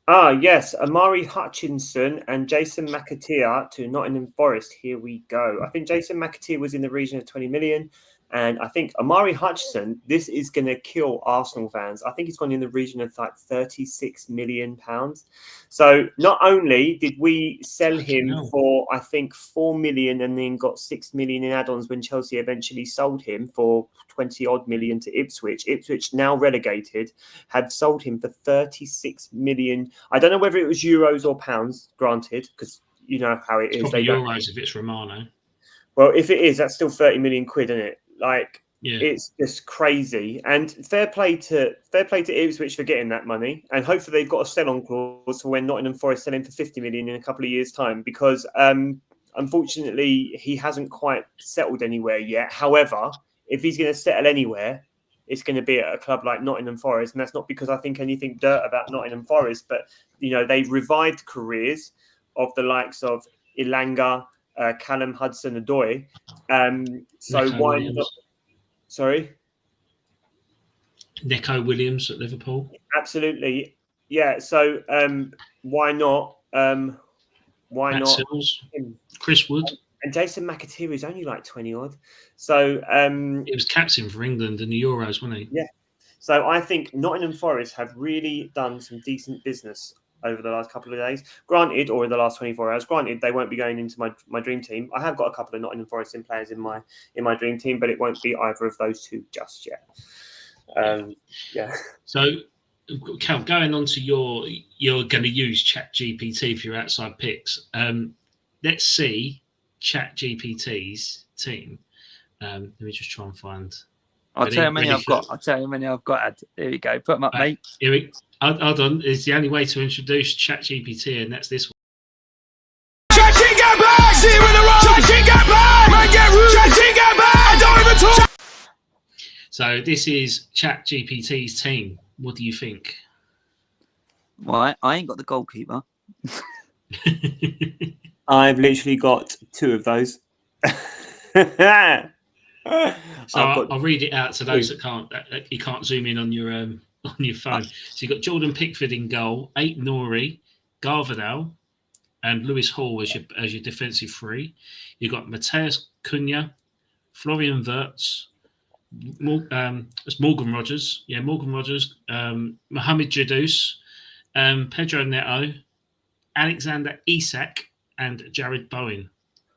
Yes, Amari Hutchinson and Jason McAteer to Nottingham Forest. Here we go. I think Jason McAteer was in the region of 20 million. And I think Amari Hutchinson, this is going to kill Arsenal fans. I think he's gone in the region of like £36 million. So not only did we sell him for, I think, 4 million and then got 6 million in add-ons when Chelsea eventually sold him for 20 odd million to Ipswich. Ipswich, now relegated, have sold him for 36 million. I don't know whether it was euros or pounds, granted, because you know how it is. Probably euros if it's Romano. Well, if it is, that's still 30 million quid, isn't it? Like, yeah. It's just crazy. And fair play to Ipswich for getting that money. And hopefully they've got a sell-on clause for when Nottingham Forest sell him for 50 million in a couple of years' time, because unfortunately he hasn't quite settled anywhere yet. However, if he's going to settle anywhere, it's going to be at a club like Nottingham Forest. And that's not because I think anything dirt about Nottingham Forest, but, you know, they've revived careers of the likes of Ilanga, Callum Hudson-Odoi. So Neco why Williams. not? Sorry? Neco Williams at Liverpool. Absolutely. Yeah. So why not? Why Matt not? Sills, Chris Wood. And Jason McAteer is only like 20 odd. So he was captain for England in the Euros, wasn't he? Yeah. So I think Nottingham Forest have really done some decent business over the last couple of days. Granted, or in the last 24 hours. Granted, they won't be going into my dream team. I have got a couple of Nottingham Forest players in my dream team, but it won't be either of those two just yet. Yeah. So, Cal, going on to you're going to use ChatGPT for your outside picks. Let's see ChatGPT's team. Let me just try and find. I'll tell you how many I've got. Here we go. Put them up, mate. Hold on. It's the only way to introduce ChatGPT, and that's this one. So this is ChatGPT's team. What do you think? Well, I ain't got the goalkeeper. I've literally got 2 of those. So I'll read it out to those that you can't zoom in on your phone. So you've got Jordan Pickford in goal, 8 Nori, Garvadal, and Lewis Hall as your defensive 3. You've got Mateus Cunha, Florian Wirtz, it's Morgan Rogers. Yeah, Morgan Rogers, Mohamed Jadous, Pedro Neto, Alexander Isak, and Jared Bowen.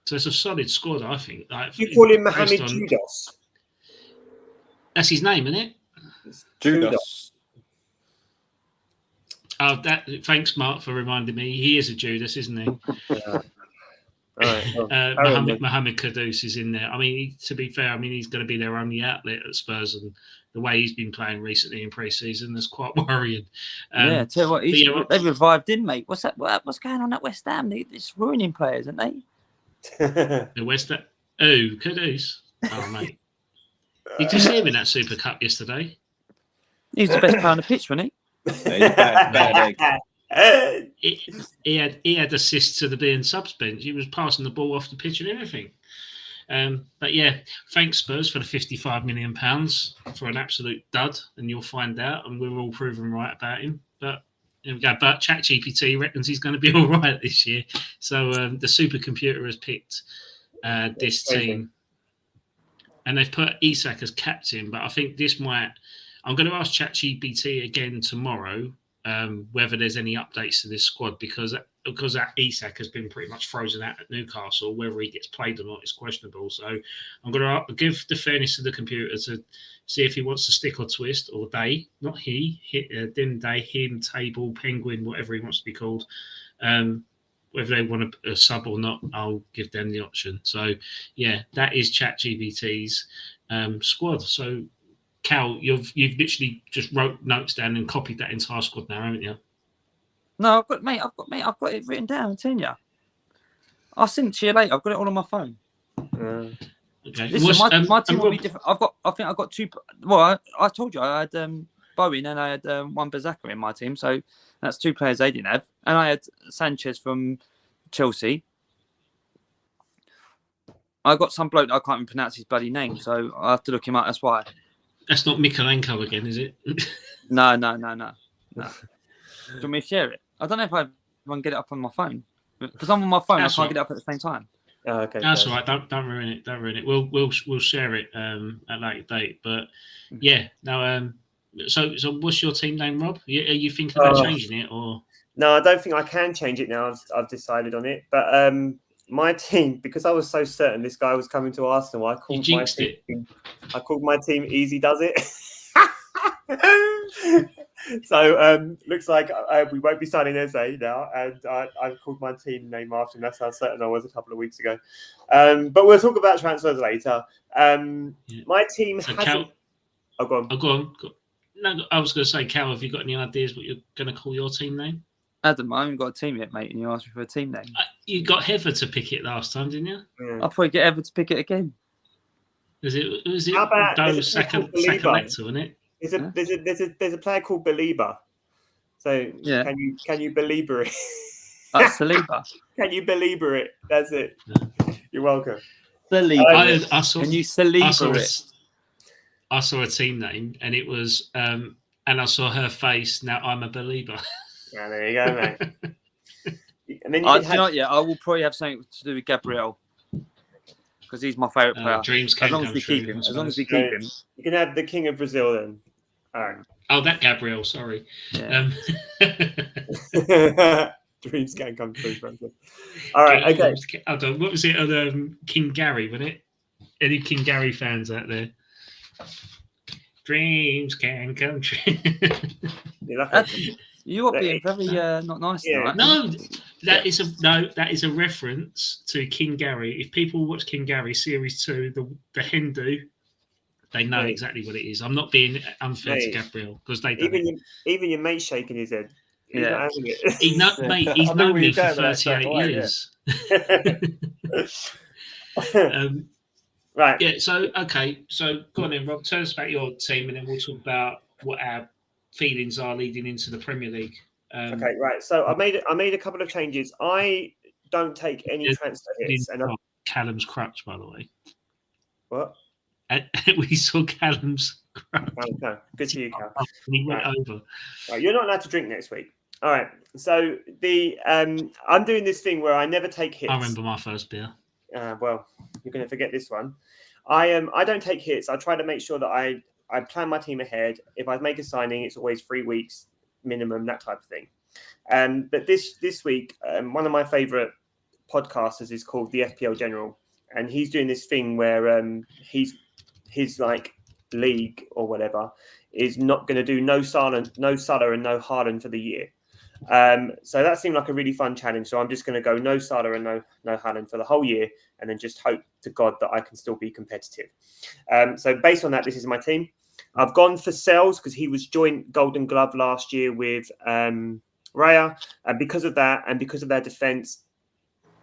So it's a solid squad, I think. You call him Mohamed Judas? That's his name, isn't it? Judas. Oh, thanks, Mark, for reminding me. He is a Judas, isn't he? Yeah. Right, Mohamed Kudus is in there. I mean, to be fair, I mean, he's going to be their only outlet at Spurs, and the way he's been playing recently in pre-season is quite worrying. Yeah, tell you what, they revived him, mate. What's that? What's going on at West Ham? They're ruining players, aren't they? The West Ham. Oh, Kudus. Oh, mate. Did you see him in that Super Cup yesterday? He was the best player on the pitch, wasn't he? He's bad egg. He had assists to the being subs bench. He was passing the ball off the pitch and everything. But yeah, thanks Spurs for the £55 million for an absolute dud, and you'll find out, and we're all proven right about him. But here we go. But ChatGPT reckons he's going to be all right this year. So the supercomputer has picked this team, and they've put Isak as captain. But I think this might. I'm going to ask ChatGPT again tomorrow whether there's any updates to this squad because that Isak has been pretty much frozen out at Newcastle. Whether he gets played or not is questionable. So I'm going to give the fairness to the computer to see if he wants to stick or twist, or they, not he, them, they, him, table, penguin, whatever he wants to be called. Whether they want a sub or not, I'll give them the option. So yeah, that is ChatGPT's squad. So Cal, you've literally just wrote notes down and copied that entire squad now, haven't you? No, I've got it written down. I'm telling you. I'll send it to you later. I've got it all on my phone. Okay. Listen, my team will be different. I think I've got two. Well, I told you I had Bowen and I had one Bazaka in my team, so that's two players they didn't have, and I had Sanchez from Chelsea. I got some bloke that I can't even pronounce his bloody name, so I have to look him up. That's why. That's not Mikalenko again, is it? No. Do you want me to share it? I don't know if I can get it up on my phone because I'm on my phone. That's I can't get it up at the same time. Oh, okay. That's all right. Don't ruin it. Don't ruin it. We'll share it at a later date. But yeah, no. So what's your team name, Rob? Are you thinking about changing it or? No, I don't think I can change it now. I've decided on it. But my team, because I was so certain this guy was coming to Arsenal, I called my team Easy Does It. So looks like we won't be signing Eze now, and I called my team name after him. That's how certain I was a couple of weeks ago. But we'll talk about transfers later. My team so hasn't. Go on. Go on. No, I was going to say, Cal, have you got any ideas what you're going to call your team name? Adam, I haven't got a team yet, mate, and you asked me for a team name. You got Heather to pick it last time, didn't you? Yeah. I'll probably get Ever to pick it again. Was it How about Sakaletto, isn't it? There's a player called Belieber. So yeah. Can you Belieber it? That's Saliba. Can you Belieber it? That's it. You're welcome. Saliba. I saw, can you Saliba it? I saw a team name and it was and I saw her face. Now I'm a believer. Yeah, there you go, mate. And then I will probably have something to do with Gabriel because he's my favourite player. Dreams can come true. Keep him. As long as we keep him. You can have the King of Brazil then. All right. Oh, that Gabriel. Sorry. Yeah. Dreams can come true, frankly. All right. Okay. What was it? King Gary, wasn't it? Any King Gary fans out there? Dreams can come true. You are being very not nice tonight. No, that is a reference to King Gary. If people watch King Gary series 2, the Hindu, they know exactly what it is. I'm not being unfair to Gabriel because they don't. Even your mate shaking his head. He's not having it. Mate, he's known me for 38 years. Right. Yeah. So okay. So go on then, Rob. Tell us about your team, and then we'll talk about what our feelings are leading into the Premier League. Okay. Right. So I made a couple of changes. I don't take any transfer hits. And Callum's crutch, by the way. What? We saw Callum's crutch. Okay. Good to you, Cal. He went over. Right. You're not allowed to drink next week. All right. So I'm doing this thing where I never take hits. I remember my first beer. Well, you're going to forget this one. I don't take hits. I try to make sure that I plan my team ahead. If I make a signing, it's always 3 weeks minimum, that type of thing. But this week, one of my favourite podcasters is called the FPL General, and he's doing this thing where his like league or whatever is not going to do no Salah and no Haaland for the year. So that seemed like a really fun challenge. So I'm just going to go no Salah and no Haaland for the whole year, and then just hope to God that I can still be competitive. So based on that, this is my team. I've gone for Sells because he was joint Golden Glove last year with Raya, and because of that, and because of their defense,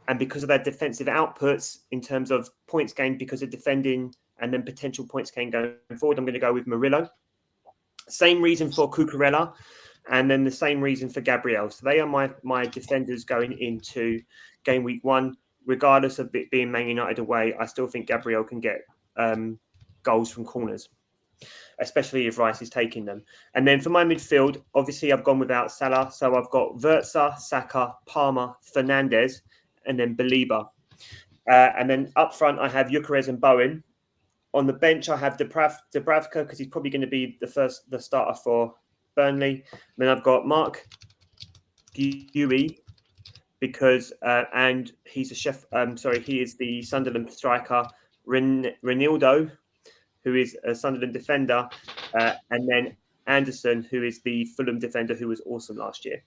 and because of their defensive outputs in terms of points gained because of defending, and then potential points gained going forward, I'm going to go with Murillo. Same reason for Cucurella. and then the same reason for Gabriel. So they are my defenders going into game week 1. Regardless of it being Man United away, I still think Gabriel can get goals from corners, especially if Rice is taking them. And then for my midfield, obviously I've gone without Salah. So I've got Wirtz, Saka, Palmer, Fernandes, and then Belieber. And then up front, I have Gyökeres and Bowen. On the bench, I have Dubravka because he's probably going to be the starter for Burnley. Then I've got Mark Guéhi because and he's a chef. He is the Sunderland striker. Ronaldo, who is a Sunderland defender, and then Anderson, who is the Fulham defender, who was awesome last year.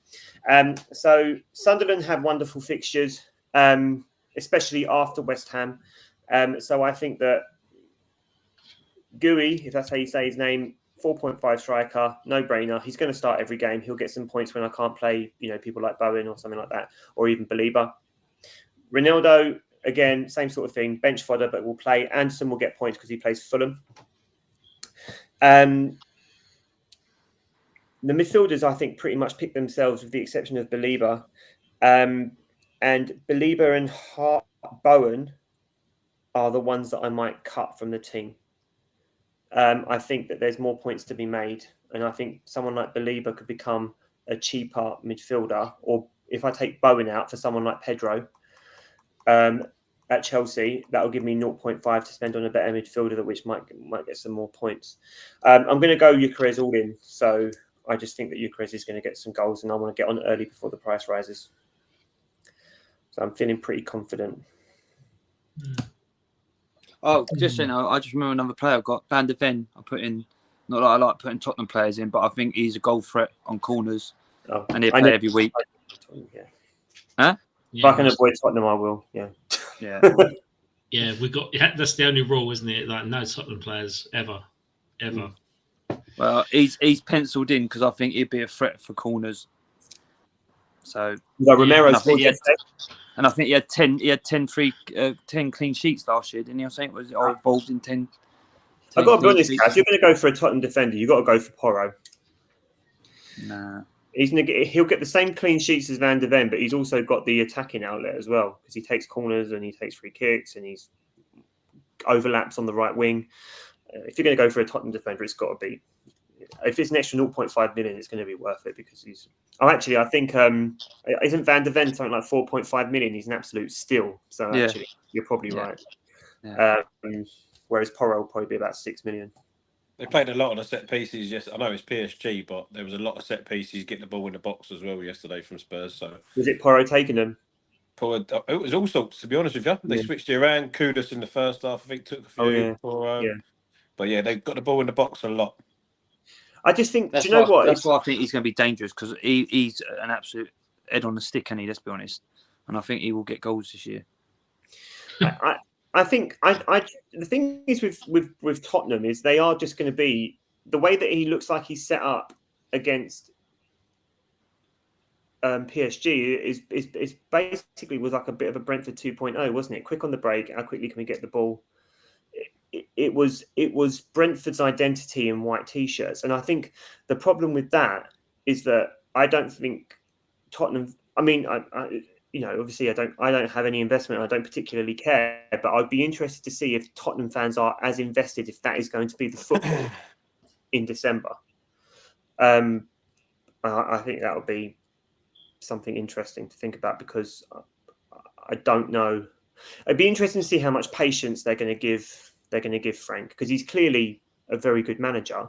So Sunderland have wonderful fixtures, especially after West Ham. So I think that Guéhi, if that's how you say his name, 4.5 striker, no brainer. He's going to start every game. He'll get some points when I can't play, people like Bowen or something like that, or even Belieber. Ronaldo, again, same sort of thing, bench fodder, but will play. Anderson will get points because he plays Fulham. The midfielders, I think, pretty much pick themselves with the exception of Belieber. And Belieber and Bowen are the ones that I might cut from the team. I think that there's more points to be made. And I think someone like Belieber could become a cheaper midfielder. Or if I take Bowen out for someone like Pedro at Chelsea, that will give me 0.5 to spend on a better midfielder, which might get some more points. I'm going to go Gyökeres all in. So I just think that Gyökeres is going to get some goals and I want to get on early before the price rises. So I'm feeling pretty confident. Oh, just so you know, I just remember another player I've got, Van der Ven. I put in, not that I like putting Tottenham players in, but I think he's a goal threat on corners. Oh, and he'll play every week. Yeah. Huh? If I can avoid Tottenham, I will. Yeah. Yeah. Yeah, that's the only rule, isn't it? Like no Tottenham players ever. Well, he's penciled in because I think he'd be a threat for corners. So Romero, and I think he had 10 clean sheets last year, didn't he? I think was involved in 10. I've got to be honest, if you're going to go for a Tottenham defender, you've got to go for Porro. Nah. He'll get the same clean sheets as Van der Ven, but he's also got the attacking outlet as well because he takes corners and he takes free kicks and he's overlaps on the right wing. If you're going to go for a Tottenham defender, it's got to be. If it's an extra 0.5 million, it's going to be worth it because he's. Oh, actually, I think isn't Van der Ven something like 4.5 million? He's an absolute steal. So actually, you're probably right. Yeah. Whereas Porro will probably be about 6 million. They played a lot on the set pieces. Yes, I know it's PSG, but there was a lot of set pieces getting the ball in the box as well yesterday from Spurs. So was it Porro taking them? It was all sorts. To be honest with you, they switched it around. Kudus in the first half, I think, took a few. But yeah, they've got the ball in the box a lot. I just think. Do you know what? That's why I think he's going to be dangerous because he's an absolute head on the stick, and let's be honest. And I think he will get goals this year. I think the thing is with Tottenham is they are just going to be the way that he looks like he's set up against PSG is basically was like a bit of a Brentford 2.0, wasn't it? Quick on the break, how quickly can we get the ball? It was Brentford's identity in white t-shirts, and I think the problem with that is that I don't think Tottenham. I mean, obviously I don't have any investment. I don't particularly care, but I'd be interested to see if Tottenham fans are as invested if that is going to be the football in December. I think that would be something interesting to think about because I don't know. It'd be interesting to see how much patience they're going to give Frank because he's clearly a very good manager.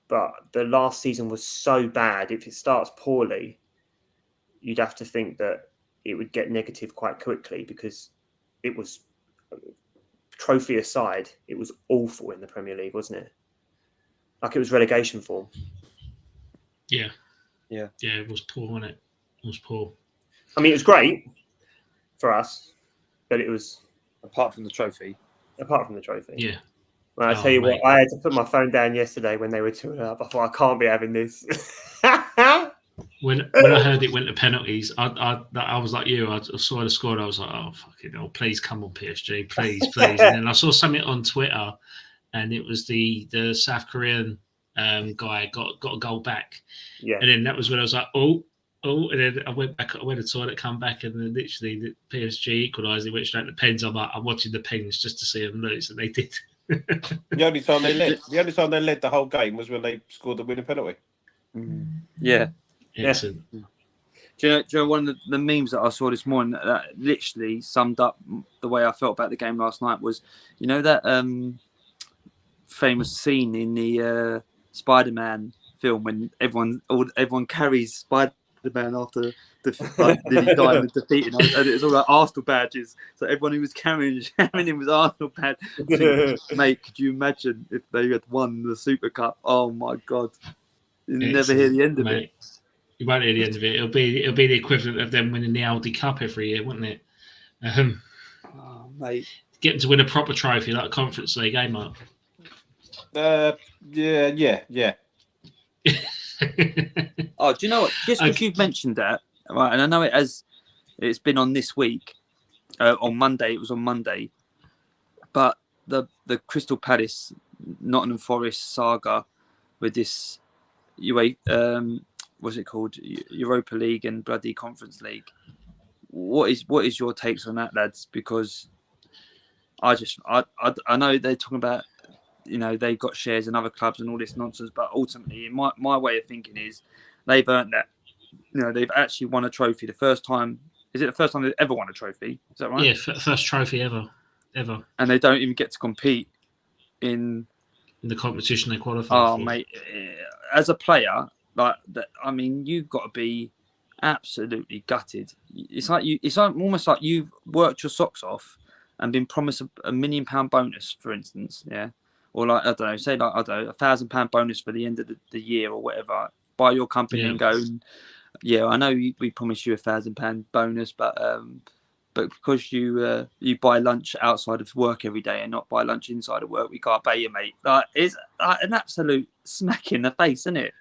But the last season was so bad. If it starts poorly, you'd have to think that it would get negative quite quickly because it was, trophy aside, it was awful in the Premier League, wasn't it? Like it was relegation form. Yeah, it was poor, wasn't it? It was poor. I mean, it was great for us, but it was... Apart from the trophy. Yeah. Well, I tell you what, I had to put my phone down yesterday when they were 2-0 up. I thought, I can't be having this. When I heard it went to penalties, I was like you. I saw the score and I was like, oh, fucking hell, please come on PSG, please. And then I saw something on Twitter and it was the South Korean guy got a goal back. Yeah. And then that was when I was like, oh, and then I went to the toilet, come back, and then literally the PSG equalised. It went straight to the pens. I'm watching the pens just to see them lose, and they did. The only time they led the whole game was when they scored the winning penalty. Yeah. Excellent. Do you know one of the memes that I saw this morning that literally summed up the way I felt about the game last night was, you know, that famous scene in the Spider-Man film when everyone carries Spider-Man after nearly dying and defeating, and it was all like Arsenal badges. So everyone who was carrying him was Arsenal badge. Mate, could you imagine if they had won the Super Cup? Oh my God, you'll never hear the end of it. You won't hear the end of it. It'll be the equivalent of them winning the Aldi Cup every year, wouldn't it? Mate, get them to win a proper trophy like Conference League, eh, Mark? Yeah. Oh, do you know what? Just because you've mentioned that, right? And I know it's been on this week, on Monday. It was on Monday, but the Crystal Palace Nottingham Forest saga with this what's it called? Europa League and bloody Conference League. What is your takes on that, lads? Because I know they're talking about, you know, they've got shares in other clubs and all this nonsense, but ultimately, my way of thinking is they've earned that. You know, they've actually won a trophy the first time. Is it the first time they've ever won a trophy? Is that right? Yeah, first trophy ever. And they don't even get to compete in the competition they qualify for. Mate, as a player, like that, I mean, you've got to be absolutely gutted. It's almost like you've worked your socks off and been promised a £1 million bonus, for instance, yeah, or like I don't know, say like £1,000 bonus for the end of the year or whatever, by your company and go, yeah, I know we promised you £1,000 bonus, but because you buy lunch outside of work every day and not buy lunch inside of work, we can't pay you, mate. Like, it's an absolute smack in the face, isn't it?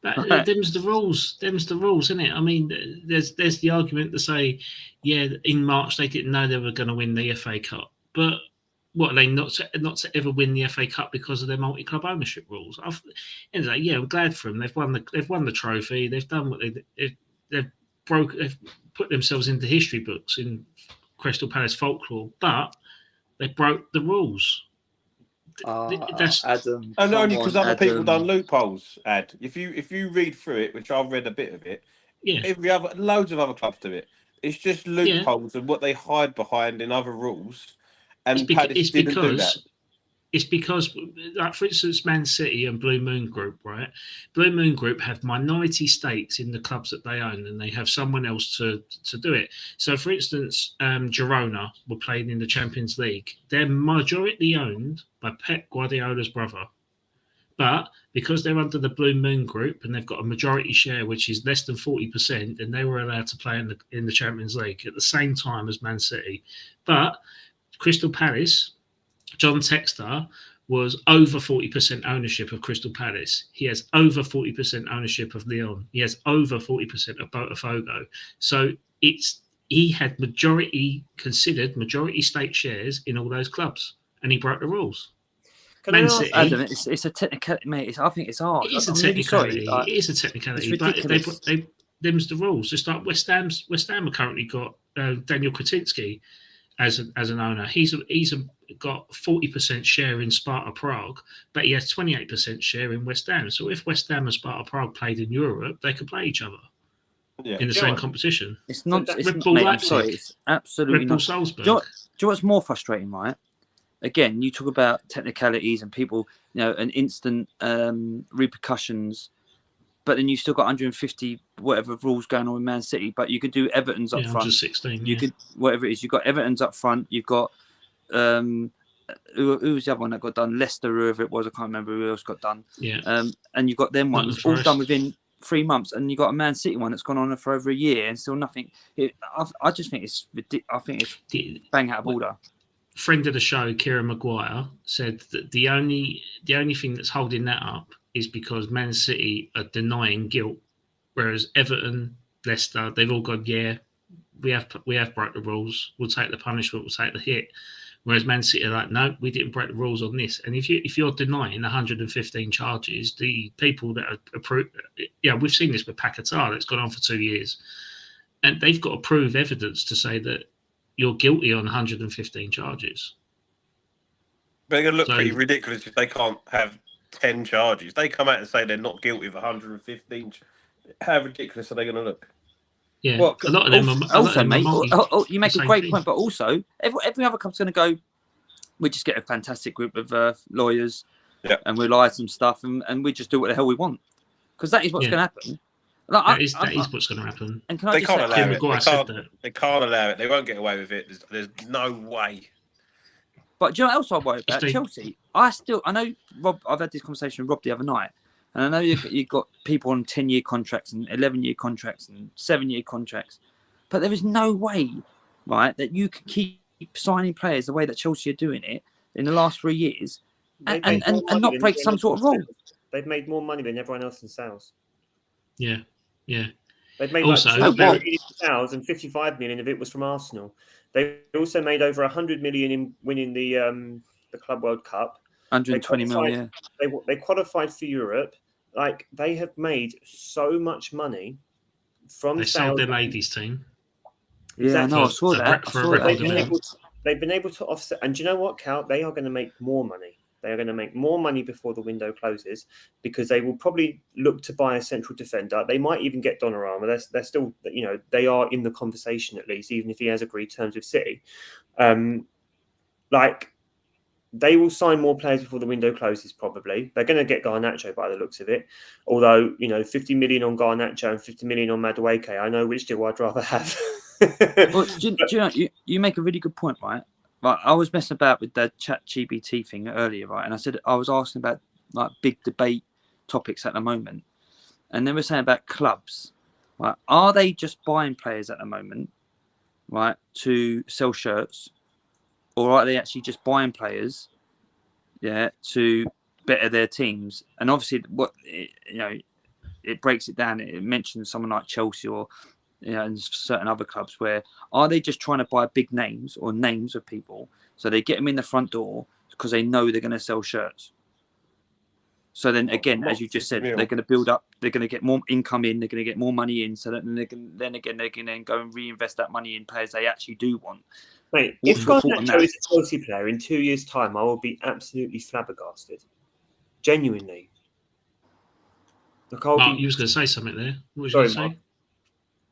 But them's the rules, isn't it? I mean, there's the argument to say, yeah, in March they didn't know they were going to win the FA Cup, but what, are they not to ever win the FA Cup because of their multi-club ownership rules? Yeah, I'm glad for them. They've won the trophy. They've done what they've put themselves into history books in Crystal Palace folklore, but they broke the rules. That's Adam, and only because other people done loopholes. If you read through it, which I've read a bit of it, loads of other clubs do it. It's just loopholes and what they hide behind in other rules. And Palace didn't do that. It's because, like, for instance, Man City and Blue Moon Group, right? Blue Moon Group have minority stakes in the clubs that they own, and they have someone else to do it. So, for instance, Girona were playing in the Champions League. They're majority owned by Pep Guardiola's brother. But because they're under the Blue Moon Group and they've got a majority share, which is less than 40%, then they were allowed to play in the Champions League at the same time as Man City. But Crystal Palace, John Textor was over 40% ownership of Crystal Palace. He has over 40% ownership of Lyon. He has over 40% of Botafogo. So he had majority stake shares in all those clubs, and he broke the rules. Man City, Adam, it's a technicality, mate. I think it's hard. It is a technicality. It is a technicality, but them's the rules. Just like West Ham have currently got Daniel Kretinsky as an owner. He's got 40% share in Sparta Prague, but he has 28% share in West Ham. So if West Ham and Sparta Prague played in Europe, they could play each other in the same competition. It's not. Red Bull Leipzig. It's absolutely Red Bull not. Salzburg. Do you know what's more frustrating, right? Again, you talk about technicalities and people, you know, and instant repercussions, but then you still got 150 whatever rules going on with Man City. But you could do Everton's up front. 116. You could whatever it is. You've got Everton's up front. You've got who was the other one that got done? Leicester, whoever it was. I can't remember who else got done. Yeah. And you've got them ones all done within 3 months, and you got a Man City one that's gone on for over a year and still nothing. I just think it's ridiculous. I think it's bang out of order. Friend of the show, Kieran Maguire, said that the only thing that's holding that up is because Man City are denying guilt, whereas Everton, Leicester, they've all gone, yeah, we have broke the rules. We'll take the punishment. We'll take the hit. Whereas Man City are like, no, we didn't break the rules on this. And if you're denying 115 charges, the people that are approved, we've seen this with Paquetá that's gone on for 2 years, and they've got to prove evidence to say that you're guilty on 115 charges. But they're going to look pretty ridiculous if they can't have 10 charges. They come out and say they're not guilty of 115. How ridiculous are they going to look? Yeah, well, a lot of them also, mate. You make a great thing. point, but also every other club's going to go. We just get a fantastic group of lawyers, and we lie some stuff, and we just do what the hell we want, because that is what's going to happen. That is what's going to happen. And they can't allow it. They can't allow it. They won't get away with it. There's no way. But do you know what else I worry about? Chelsea. I know, Rob. I've had this conversation with Rob the other night, and I know you've got people on 10-year contracts and 11-year contracts and 7-year contracts, but there is no way, right, that you can keep signing players the way that Chelsea are doing it in the last 3 years and not break some sort of rule. They've made more money than everyone else in sales. Yeah. They've made also, like 2 million in sales, and 55 million of it was from Arsenal. They also made over 100 million in winning the Club World Cup. 120 million. They qualified for Europe. Like, they have made so much money from sales. They sold their ladies team. Yeah, no, I saw that. They've been able to offset. And do you know what, Cal? They are going to make more money. They are going to make more money before the window closes, because they will probably look to buy a central defender. They might even get Donnarumma. They're still, they are in the conversation at least, even if he has agreed terms with City. They will sign more players before the window closes, probably. They're going to get Garnacho by the looks of it. Although, 50 million on Garnacho and 50 million on Madueke, I know which deal I'd rather have. Well, do you know, you make a really good point, right? Right, I was messing about with the ChatGPT thing earlier, right? And I was asking about like big debate topics at the moment, and they were saying about clubs, right? Are they just buying players at the moment, right, to sell shirts, or are they actually just buying players, to better their teams? And obviously, it breaks it down. It mentions someone like Chelsea or and certain other clubs, where are they just trying to buy big names or names of people so they get them in the front door because they know they're going to sell shirts? So then again, as you just said, they're going to build up, they're going to get more income in, they're going to get more money in, so that they can go and reinvest that money in players they actually do want. Mate, if Garnacho is a Chelsea player in 2 years' time, I will be absolutely flabbergasted. Genuinely. Mark, you was going to say something there. What was you going to say?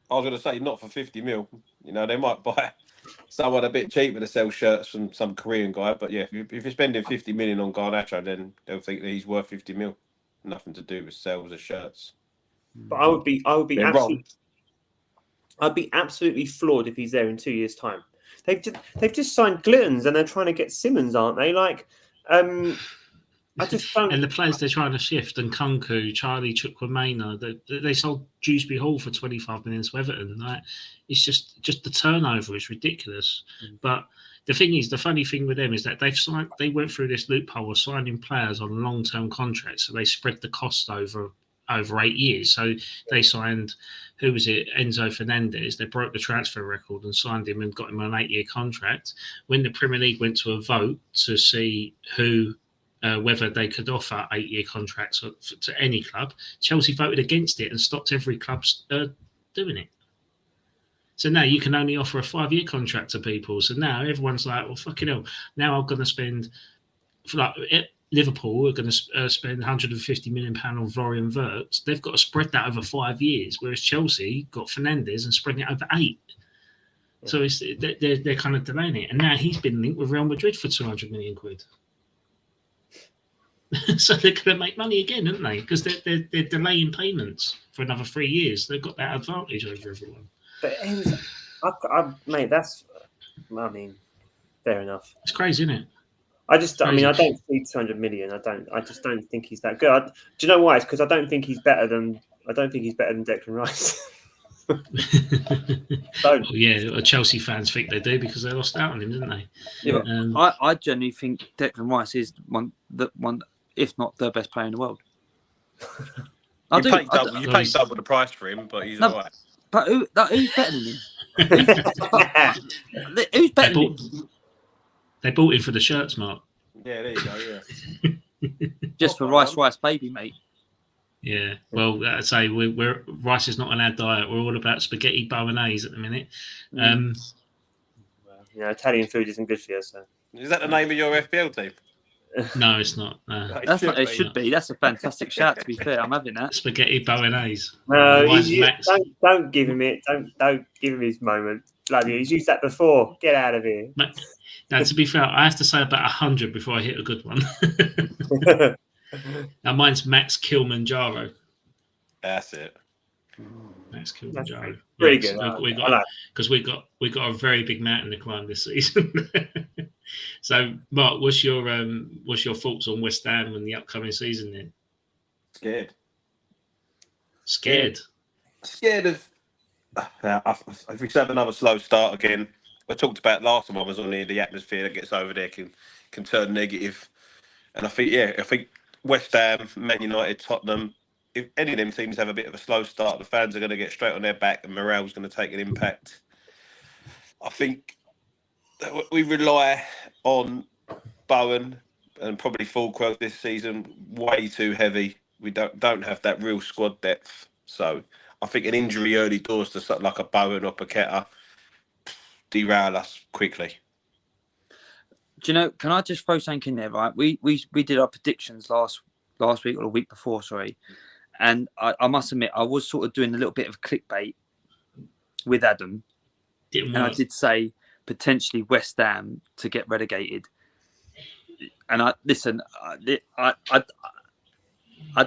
I was going to say, not for 50 mil. They might buy someone a bit cheaper to sell shirts from some Korean guy. But yeah, if you're spending 50 million on Garnacho, then they'll think that he's worth 50 mil. Nothing to do with sales of shirts. But I would be absolutely floored if he's there in 2 years' time. They've just signed Glittons and they're trying to get Simmons, aren't they? I just don't. And the players they're trying to shift, and Kunku, Charlie Chukwuemeka, they sold Dewsbury Hall for 25 million to Everton. It's just the turnover is ridiculous. But the thing is, the funny thing with them is that they went through this loophole of signing players on long-term contracts, so they spread the cost over 8 years. So they signed, who was it, Enzo Fernandez. They broke the transfer record and signed him and got him on an 8-year contract. When the Premier League went to a vote to see whether they could offer 8-year contracts to any club, Chelsea voted against it and stopped every club doing it. So now you can only offer a 5-year contract to people. So now everyone's like, well, fucking hell. Now I'm going to spend, Liverpool are going to spend £150 million on Florian Wirtz. They've got to spread that over 5 years, whereas Chelsea got Fernandez and spread it over 8. So they're kind of delaying it. And now he's been linked with Real Madrid for 200 million quid. So they're going to make money again, aren't they? Because they're delaying payments for another 3 years. They've got that advantage over everyone. But mate, fair enough. It's crazy, isn't it? I don't see 200 million. I just don't think he's that good. Do you know why? It's because I don't think he's better than Declan Rice. Chelsea fans think they do because they lost out on him, didn't they? Yeah, I genuinely think Declan Rice is one, if not the best player in the world. You pay double the price for him, but he's all right. But who's better than him? Who's better than him? They bought him for the shirts, Mark. Yeah, there you go. Yeah. Just for rice, baby, mate. Yeah. Well, I'd say we're rice is not an ad diet. We're all about spaghetti bolognese at the minute. Italian food isn't good for you. So Is that the name of your FPL team? No, it's not. No. It should be. That's a fantastic shout. To be fair, I'm having that. Spaghetti bolognese. No, Max. don't give him it. Don't give him his moment. Bloody, he's used that before. Get out of here. Now, to be fair, I have to say about 100 before I hit a good one. Now, mine's Max Kilimanjaro. That's it. Max Kilimanjaro. Pretty good. Because we got a very big mountain to climb this season. So, Mark, what's your thoughts on West Ham and the upcoming season then? Scared of. If we have another slow start again, I talked about last time I was on here, the atmosphere that gets over there can turn negative. And I think West Ham, Man United, Tottenham, if any of them teams have a bit of a slow start, the fans are going to get straight on their back and morale's going to take an impact. I think that we rely on Bowen and probably Fulcrow this season way too heavy. We don't have that real squad depth. So I think an injury early doors to something like a Bowen or Paqueta derail us quickly. Do you know? Can I just throw something in there? Right, we did our predictions last week or the week before, sorry. And I must admit, I was sort of doing a little bit of clickbait with Adam, and I did say potentially West Ham to get relegated. And I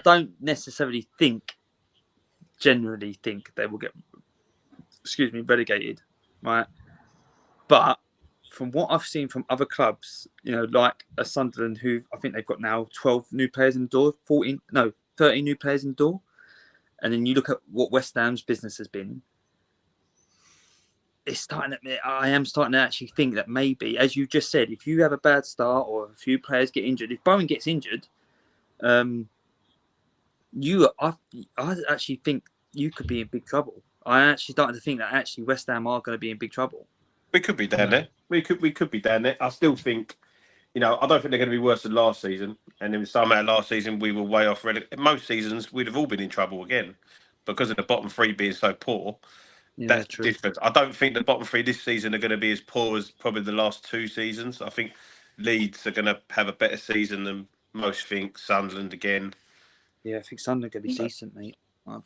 don't necessarily generally think they will get, relegated, right? But from what I've seen from other clubs, like a Sunderland, who I think they've got now 12 new players in the door, 13 new players in the door. And then you look at what West Ham's business has been. I am starting to actually think that maybe, as you just said, if you have a bad start or a few players get injured, if Bowen gets injured, I actually think you could be in big trouble. I actually starting to think that actually West Ham are going to be in big trouble. We could be down there. We could be down there. I still think, I don't think they're going to be worse than last season. And then somehow last season we were way off. Most seasons we'd have all been in trouble again because of the bottom three being so poor. Yeah, that's true. different. I don't think the bottom three this season are going to be as poor as probably the last two seasons. I think Leeds are going to have a better season than most think. Sunderland again. Yeah, I think Sunderland are going to be decent, mate. I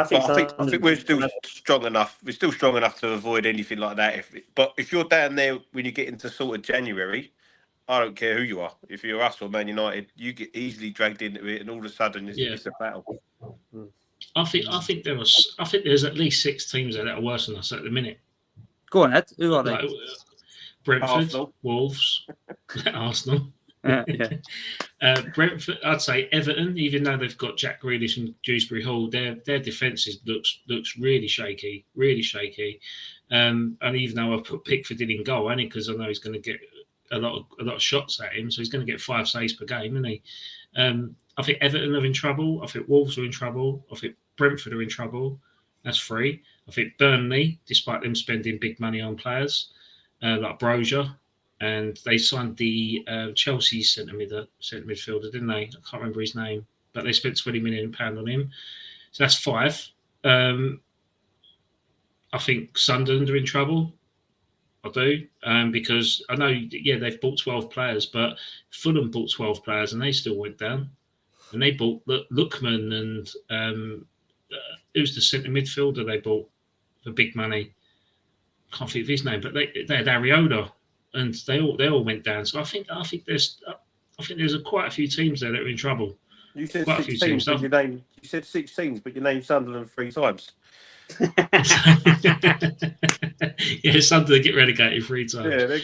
think we're still strong enough. We're still strong enough to avoid anything like that. But if you're down there when you get into sort of January, I don't care who you are. If you're us or Man United, you get easily dragged into it, and all of a sudden it's a battle. I think there's at least 6 teams that are worse than us at the minute. Go on, Ed. Who are they? Brentford, Arsenal. Wolves, Arsenal. Yeah. Brentford, I'd say Everton, even though they've got Jack Grealish and Dewsbury Hall, their defence looks really shaky. And even though I put Pickford in goal, only because I know he's going to get a lot of shots at him, so he's going to get 5 saves per game, isn't he? I think Everton are in trouble. I think Wolves are in trouble. I think Brentford are in trouble. That's 3. I think Burnley, despite them spending big money on players like Brozier, and they signed the Chelsea centre midfielder, didn't they? I can't remember his name, but they spent £20 million on him. So that's 5. I think Sunderland are in trouble. I do, because I know, they've bought 12 players, but Fulham bought 12 players and they still went down. And they bought Lookman and who's the centre midfielder they bought for big money? Can't think of his name, but they had Ariola, and they all went down. So I think there's quite a few teams there that are in trouble. You said quite 6 teams, but you said 6 teams, but you named Sunderland 3 times. Yeah, Sunderland get relegated 3 times.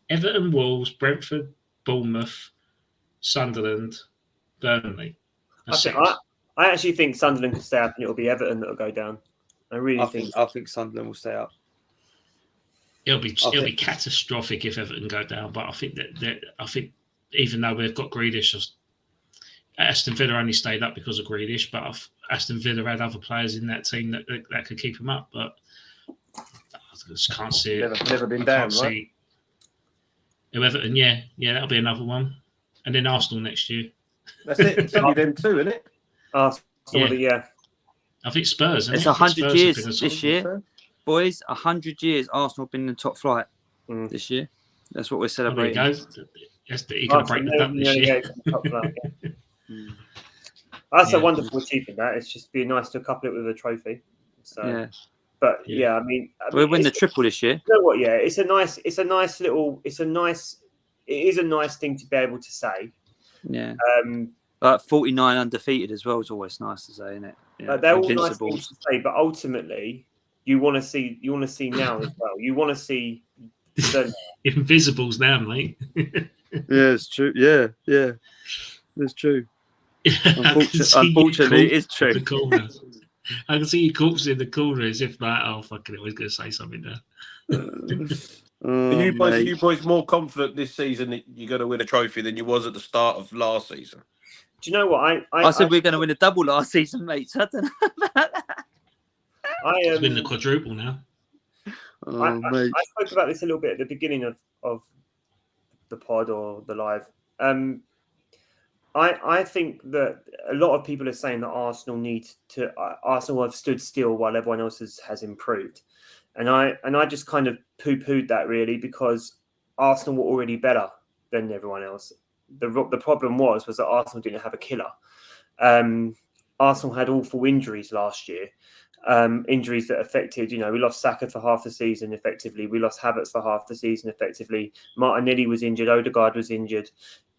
Everton, Wolves, Brentford, Bournemouth, Sunderland, Burnley. I actually think Sunderland could stay up, and it'll be Everton that will go down. I think Sunderland will stay up. It'll be catastrophic if Everton go down, but I think even though we've got Grealish, Aston Villa only stayed up because of Grealish, but Aston Villa had other players in that team that could keep them up, but I just can't see it. Never been down, right? Everton, yeah, that'll be another one, and then Arsenal next year. That's it. It's only them two, isn't it? Arsenal, yeah. I think Spurs. It's I think 100 Spurs years have been a this solid- year, boys. 100 years. Arsenal have been in the top flight Mm. this year. That's what we're Oh, there you celebrating. go. You're going to break the duck this year. That's a Yeah. wonderful achievement. That it's just be nice to couple it with a trophy. So, Yeah, but Yeah. I mean, we'll win the it's- triple this year. You know what? Yeah, it is a nice thing to be able to say. Yeah, Um, like 49 undefeated as well is always nice to say, isn't it? Yeah. they're all nice Invincibles. things to say, but ultimately, you want to see now as well. You want to see the Invisibles now, mate. Yeah, it's true. Yeah, it's true. Unfortunately, it's true. The corner. I can see your corpse in the corner as if like, oh fucking it, I was going to say something there. Oh, Are you boys more confident this season that you're going to win a trophy than you was at the start of last season? Do you know what I said we're going to win a double last season, mate. So I don't know about that. He's winning the quadruple now. Mate. I spoke about this a little bit at the beginning of the pod or the live. I think that a lot of people are saying that Arsenal have stood still while everyone else has improved, and I just kind of poo-pooed that really, because Arsenal were already better than everyone else. The problem was that Arsenal didn't have a killer. Arsenal had awful injuries last year. Injuries that affected, we lost Saka for half the season effectively. We lost Havertz for half the season effectively. Martinelli was injured. Odegaard was injured.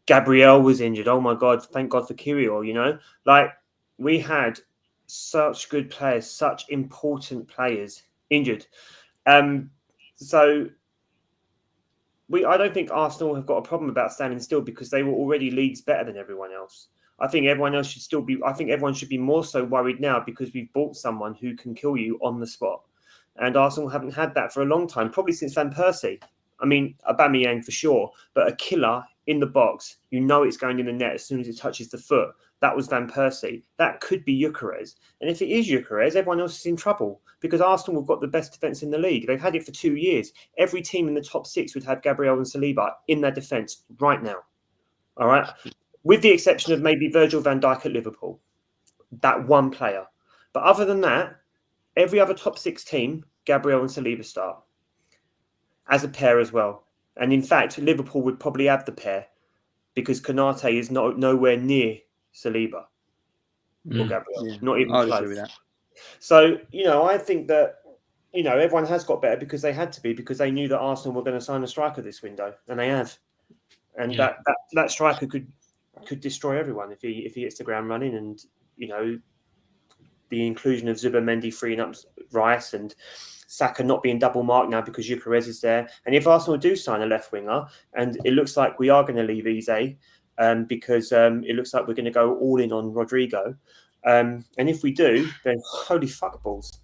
Gabriel was injured. Oh my God. Thank God for Kirill, Like, we had such good players, such important players injured. So I don't think Arsenal have got a problem about standing still, because they were already leagues better than everyone else. I think everyone should be more so worried now, because we've bought someone who can kill you on the spot. And Arsenal haven't had that for a long time, probably since Van Persie. I mean, Aubameyang for sure, but a killer in the box, it's going in the net as soon as it touches the foot. That was Van Persie. That could be Gyökeres. And if it is Gyökeres, everyone else is in trouble, because Arsenal have got the best defence in the league. They've had it for 2 years. Every team in the top 6 would have Gabriel and Saliba in their defence right now. All right? With the exception of maybe Virgil van Dijk at Liverpool. That one player. But other than that, every other top 6 team, Gabriel and Saliba start. As a pair as well. And in fact, Liverpool would probably have the pair, because Konate is nowhere near Saliba or Gabriel. Not even close. Agree with that. So, I think that, everyone has got better because they had to be, because they knew that Arsenal were going to sign a striker this window, and they have. And that striker could destroy everyone if he hits the ground running. And, the inclusion of Zubimendi freeing up Rice, and Saka not being double marked now because Gyökeres is there. And if Arsenal do sign a left winger, and it looks like we are going to leave Eze, because it looks like we're going to go all in on Rodrigo. And if we do, then holy fuck balls.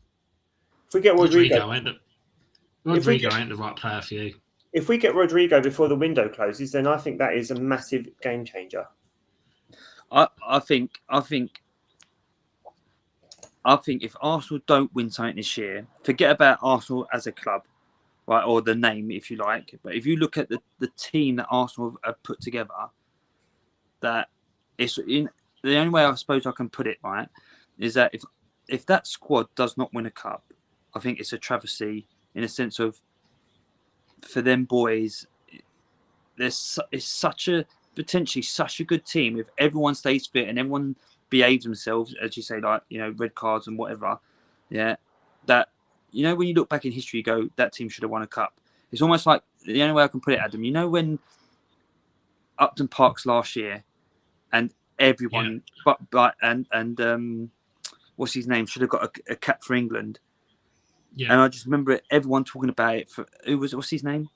If we get Rodrigo ain't the right player for you. If we get Rodrigo before the window closes, then I think that is a massive game changer. I think if Arsenal don't win something this year, forget about Arsenal as a club, right, or the name, if you like. But if you look at the team that Arsenal have put together, that it's in the only way I suppose I can put it, right, is that if that squad does not win a cup, I think it's a travesty, in a sense of, for them boys, it's potentially such a good team if everyone stays fit and everyone behaves themselves, as you say, like, red cards and whatever. Yeah, that, when you look back in history, you go, that team should have won a cup. It's almost like, the only way I can put it, Adam, when Upton Park's last year, and everyone, and what's his name, should have got a cap for England. Yeah. And I just remember everyone talking about it. What's his name?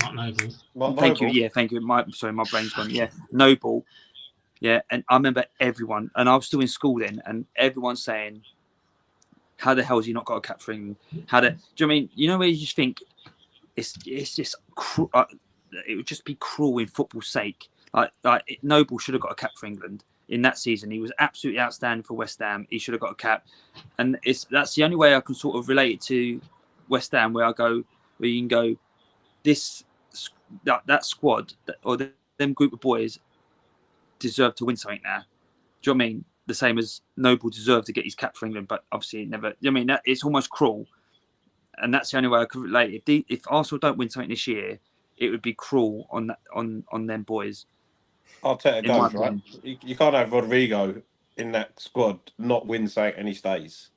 Mark Noble. Thank you. Yeah, thank you. My brain's gone. Yeah, Noble. Yeah, and I remember everyone, and I was still in school then, and everyone saying, "How the hell has he not got a cap for England? Do you know what I mean? Where you just think it's just it would just be cruel in football's sake. Like Noble should have got a cap for England in that season. He was absolutely outstanding for West Ham. He should have got a cap, and that's the only way I can sort of relate it to West Ham, where you can go, this that squad them group of boys deserve to win something now. Do you know what I mean? The same as Noble deserved to get his cap for England, but obviously it never. I mean, it's almost cruel, and that's the only way I could relate. If Arsenal don't win something this year, it would be cruel on them boys. Arteta goes, right? You can't have Rodrigo in that squad not win something and he stays.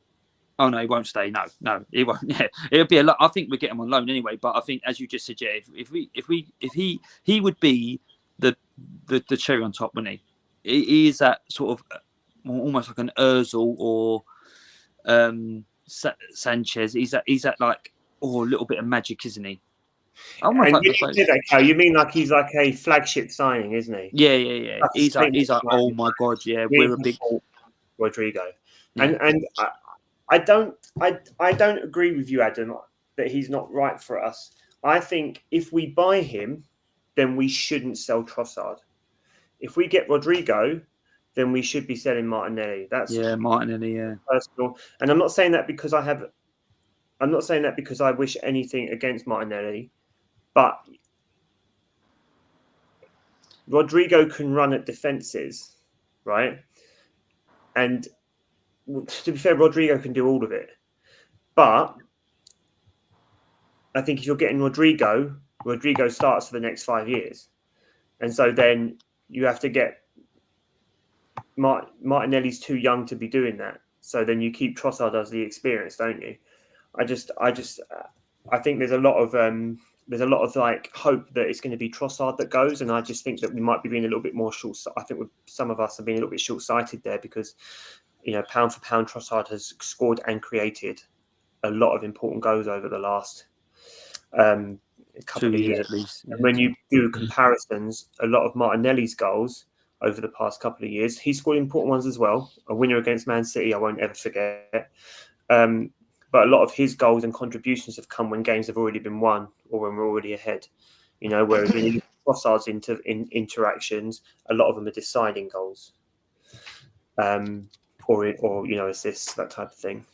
Oh no, he won't stay. No, he won't. Yeah, it'll be a lot. I think we get him on loan anyway. But I think, as you just said, yeah, if he would be the cherry on top, wouldn't he? He is that sort of almost like an Özil or Sanchez. He's that like a little bit of magic, isn't he? And when you say that, Cal, you mean like he's like a flagship signing, isn't he? Yeah. He's like, oh my god, yeah, we're a big Rodrigo, yeah. and I don't agree with you, Adam, that he's not right for us. I think if we buy him, then we shouldn't sell Trossard. If we get Rodrigo, then we should be selling Martinelli. That's Martinelli, yeah. Personal, and I'm not saying that because I wish anything against Martinelli, but Rodrigo can run at defences, right? And to be fair, Rodrigo can do all of it. But I think if you're getting Rodrigo starts for the next 5 years. And so then you have to get Martinelli's too young to be doing that. So then you keep Trossard as the experience, don't you? I think there's a lot of like hope that it's going to be Trossard that goes, and I just think that we might be being a little bit more short. I think some of us are being a little bit short-sighted there because, you know, pound for pound, Trossard has scored and created a lot of important goals over the last couple 2 of years years. at least. Yeah. And when you do comparisons, a lot of Martinelli's goals over the past couple of years, he scored important ones as well. A winner against Man City, I won't ever forget. But a lot of his goals and contributions have come when games have already been won or when we're already ahead. You know, whereas when you look at Trossard's interactions, a lot of them are deciding goals, or you know, assists, that type of thing.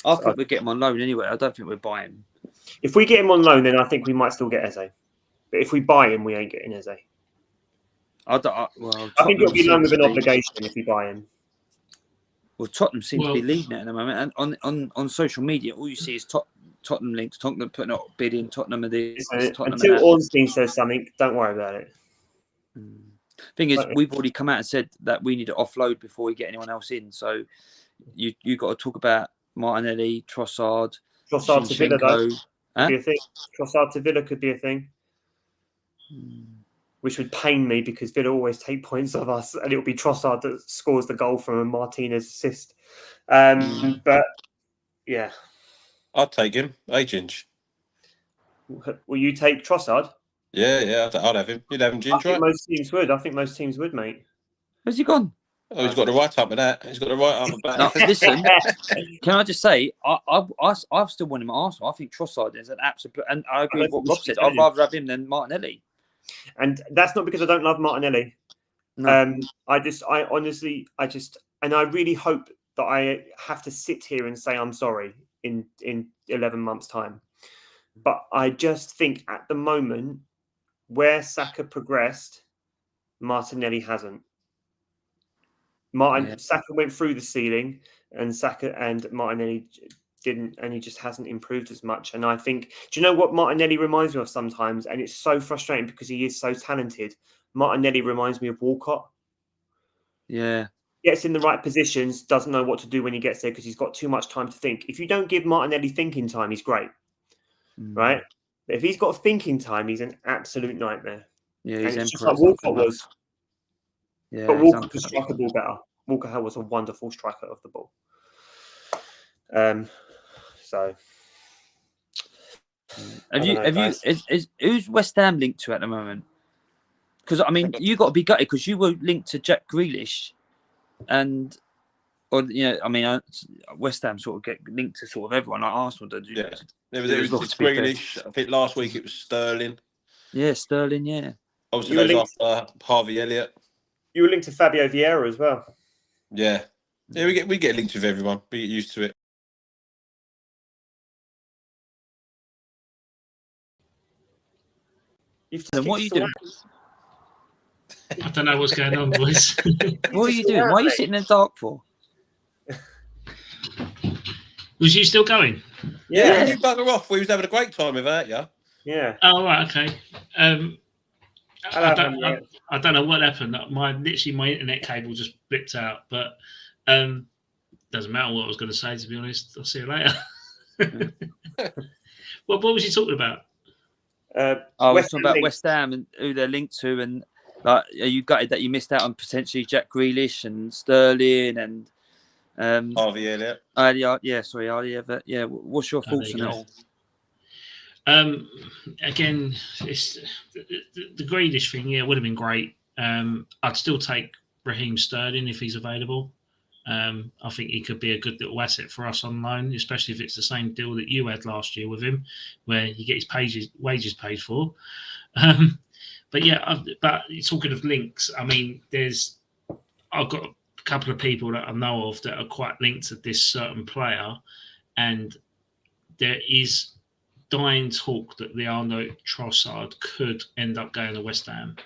I think we'll get him on loan anyway. I don't think we'll buy him. If we get him on loan, then I think we might still get Eze. But if we buy him, we ain't getting Eze. I think it'll be loan with an obligation if we buy him. Well, Tottenham seem to be leading it at the moment, and on social media, all you see is Tottenham links, Tottenham putting up bidding, Tottenham are this. Tottenham until Ornstein says something, don't worry about it. Thing is, we've already come out and said that we need to offload before we get anyone else in. So you got to talk about Martinelli, Trossard to Villa, though, could be a thing. Trossard to Villa could be a thing. Which would pain me because Villa always take points off us, and it'll be Trossard that scores the goal from a Martinez assist. But yeah, I'd take him. Ginge. Will you take Trossard? Yeah, I'd have him. You'd have him, Ginge, I think most teams would. I think most teams would, mate. Where's he gone? Oh, he's got the right up with that. He's got the right up with that. No, listen, can I just say, I still want him at Arsenal. I think Trossard is an absolute, and I agree with what Rob said. I'd rather have him than Martinelli. And that's not because I don't love Martinelli. No. I really hope that I have to sit here and say I'm sorry in 11 months' time. But I just think at the moment, where Saka progressed, Martinelli hasn't. Saka went through the ceiling, and Saka and Martinelli didn't, and he just hasn't improved as much. And I think, do you know what Martinelli reminds me of sometimes? And it's so frustrating because he is so talented. Martinelli reminds me of Walcott. Yeah. Gets in the right positions, doesn't know what to do when he gets there because he's got too much time to think. If you don't give Martinelli thinking time, he's great. Right? But if he's got thinking time, he's an absolute nightmare. Yeah, he's just like Walcott was. Yeah, but Walcott could strike the ball better. Walker was a wonderful striker of the ball. So, who's West Ham linked to at the moment? Because I mean, you got to be gutted because you were linked to Jack Grealish, West Ham sort of get linked to sort of everyone like Arsenal did. Yeah, it was Grealish. I think last week it was Sterling. Yeah, Sterling. Yeah. Obviously, those after Harvey Elliott. You were linked to Fabio Vieira as well. Yeah, we get linked with everyone. We get used to it. You've Then what are you doing? I don't know what's going on, boys. What are you doing? Why are you sitting in the dark for? Was you still going? Yeah, you bugger off. We was having a great time without you. Yeah. Oh, right, okay. Hello, I don't know what happened. My internet cable just blipped out, but doesn't matter what I was going to say. To be honest, I'll see you later. What was you talking about? I was talking about West Ham and who they're linked to, and like, are you gutted that you missed out on potentially Jack Grealish and Sterling and Harvey Elliott? Harvey Elliott. Yeah, what's your thoughts on it all? Again, it's the Grealish thing. Yeah, would have been great. I'd still take Raheem Sterling if he's available. I think he could be a good little asset for us on loan, especially if it's the same deal that you had last year with him, where you get his wages paid for. But yeah, but talking of links, I mean, I've got a couple of people that I know of that are quite linked to this certain player, and there is dying talk that Leandro Trossard could end up going to West Ham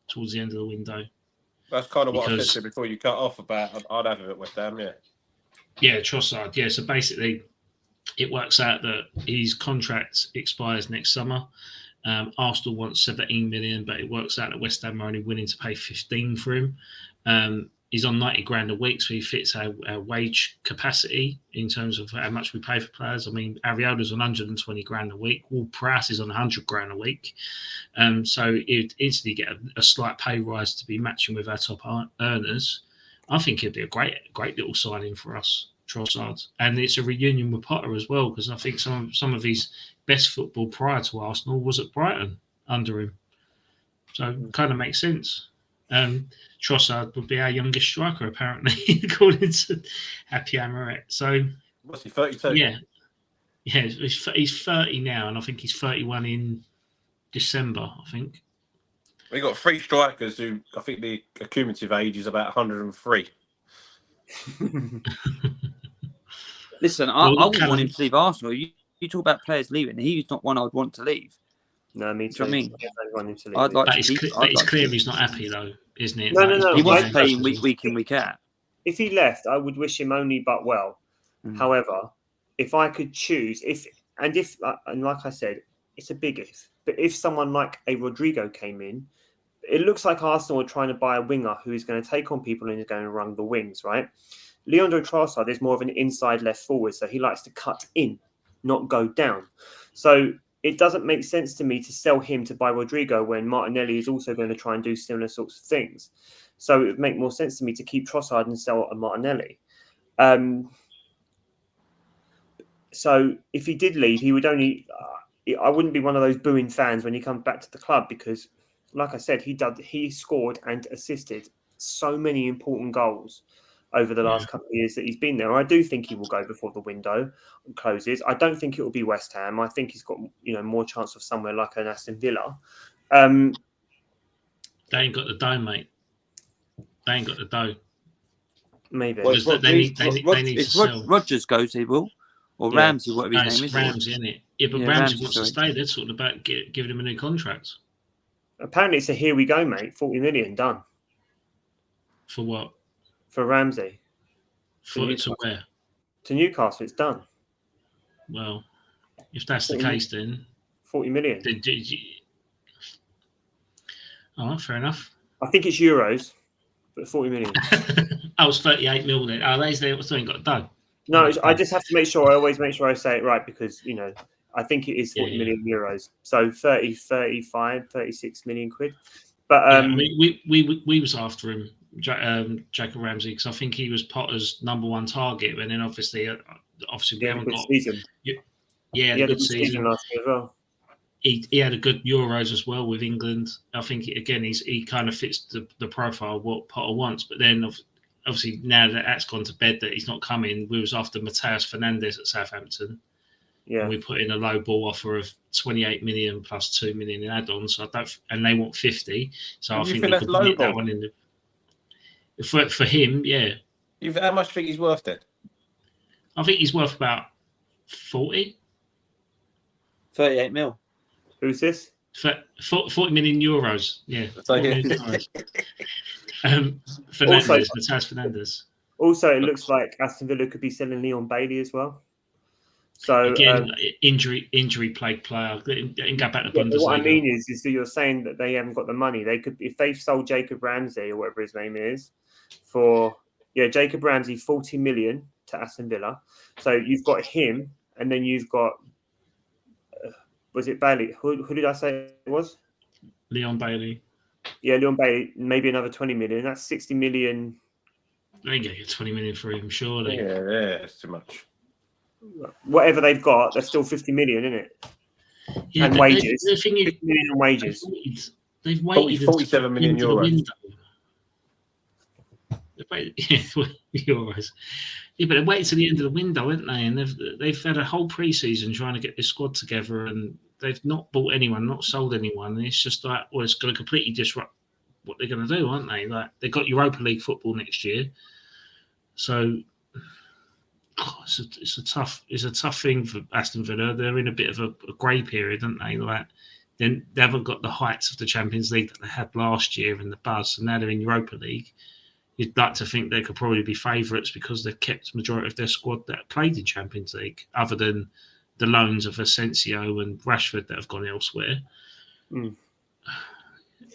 towards the end of the window. That's kind of what I said to you before you cut off about I'd have him at West Ham, yeah. Yeah, Trossard. Yeah, so basically it works out that his contract expires next summer. Arsenal wants 17 million, but it works out that West Ham are only willing to pay 15 for him. He's on 90 grand a week, so he fits our wage capacity in terms of how much we pay for players. I mean, Ariola's on 120 grand a week. Ward-Prowse is on 100 grand a week. So he'd instantly get a slight pay rise to be matching with our top earners. I think it'd be a great little signing for us, Trossard. And it's a reunion with Potter as well, because I think some of his best football prior to Arsenal was at Brighton under him. So it kind of makes sense. Trossard would be our youngest striker, apparently, according to Happy Amaret. So, what's he, 32? Yeah, he's 30 now, and I think he's 31 in December, I think. We got 3 strikers who I think the cumulative age is about 103. Listen, I wouldn't want him to leave Arsenal. You talk about players leaving. He's not one I'd want to leave. No, me too. Do you know I want him to leave. I'd like it's clear he's not happy, though, isn't it? No. He was playing week in, week out. If he left, I would wish him only but well. However, if I could choose, and like I said, it's a big if. But if someone like a Rodrigo came in, it looks like Arsenal are trying to buy a winger who is going to take on people and is going to run the wings, right? Leandro Trossard is more of an inside left forward, so he likes to cut in, not go down. So it doesn't make sense to me to sell him to buy Rodrigo when Martinelli is also going to try and do similar sorts of things. So it would make more sense to me to keep Trossard and sell a Martinelli. So if he did leave, he would only... I wouldn't be one of those booing fans when he comes back to the club because, like I said, he scored and assisted so many important goals over the last couple of years that he's been there. I do think he will go before the window closes. I don't think it will be West Ham. I think he's got more chance of somewhere like an Aston Villa. They ain't got the dough, mate. They ain't got the dough. Maybe. Well, they need to sell. Rodgers goes, he will. Or Ramsey, whatever his name is. Ramsey, isn't it? Yeah, but Ramsey wants to stay. They're talking about giving him a new contract. Apparently it's a here we go, mate. 40 million done. For what? For Ramsey. To where? To Newcastle, it's done. Well, if that's the case, then 40 million. Oh, fair enough. I think it's euros, but 40 million. I was 38 mil then. Oh, they still ain't got done. No, I just have to make sure. I always make sure I say it right because I think it is 40 million euros. So 30, 35, 36 million quid. But we was after him, Jacob Ramsey, because I think he was Potter's number one target. And then obviously we haven't got season. He had a good season last year as well. He had a good Euros as well with England. I think he kind of fits the profile of what Potter wants. But then obviously now that's gone to bed that he's not coming, we was after Mateus Fernandes at Southampton. Yeah, and we put in a low ball offer of 28 million plus 2 million in add-ons. And they want 50. So I think we could get that one in for him. Yeah. How much do you think he's worth then? I think he's worth about 40. 38 mil. Who's this? 40 million euros. Yeah. So, 40 million euros. Fernandez, Matthias Fernandez. Also, it looks like Aston Villa could be selling Leon Bailey as well. So again, injury plagued player. They can go back to Bundesliga. What I mean is that you're saying that they haven't got the money. They could, if they've sold Jacob Ramsey or whatever his name is, for Jacob Ramsey 40 million to Aston Villa. So you've got him, and then you've got was it Bailey? Who did I say it was? Leon Bailey. Yeah, Leon Bailey. Maybe another 20 million. That's 60 million. They can get 20 million for him, surely. Yeah, it's too much. Whatever they've got, that's still 50 million, isn't it? Yeah, and wages. The thing is, 50 million in wages. They've waited 47 million euros. Euros. Yeah, but they waited to the end of the window, haven't they? And they've had a whole pre-season trying to get this squad together, and they've not bought anyone, not sold anyone. And it's just like, well, it's going to completely disrupt what they're going to do, aren't they? Like, they've got Europa League football next year, so it's a tough thing for Aston Villa. They're in a bit of a grey period, aren't they? Like, then they haven't got the heights of the Champions League that they had last year and the buzz, and now they're in Europa League. You'd like to think they could probably be favourites because they've kept the majority of their squad that played in Champions League, other than the loans of Asensio and Rashford that have gone elsewhere. Mm.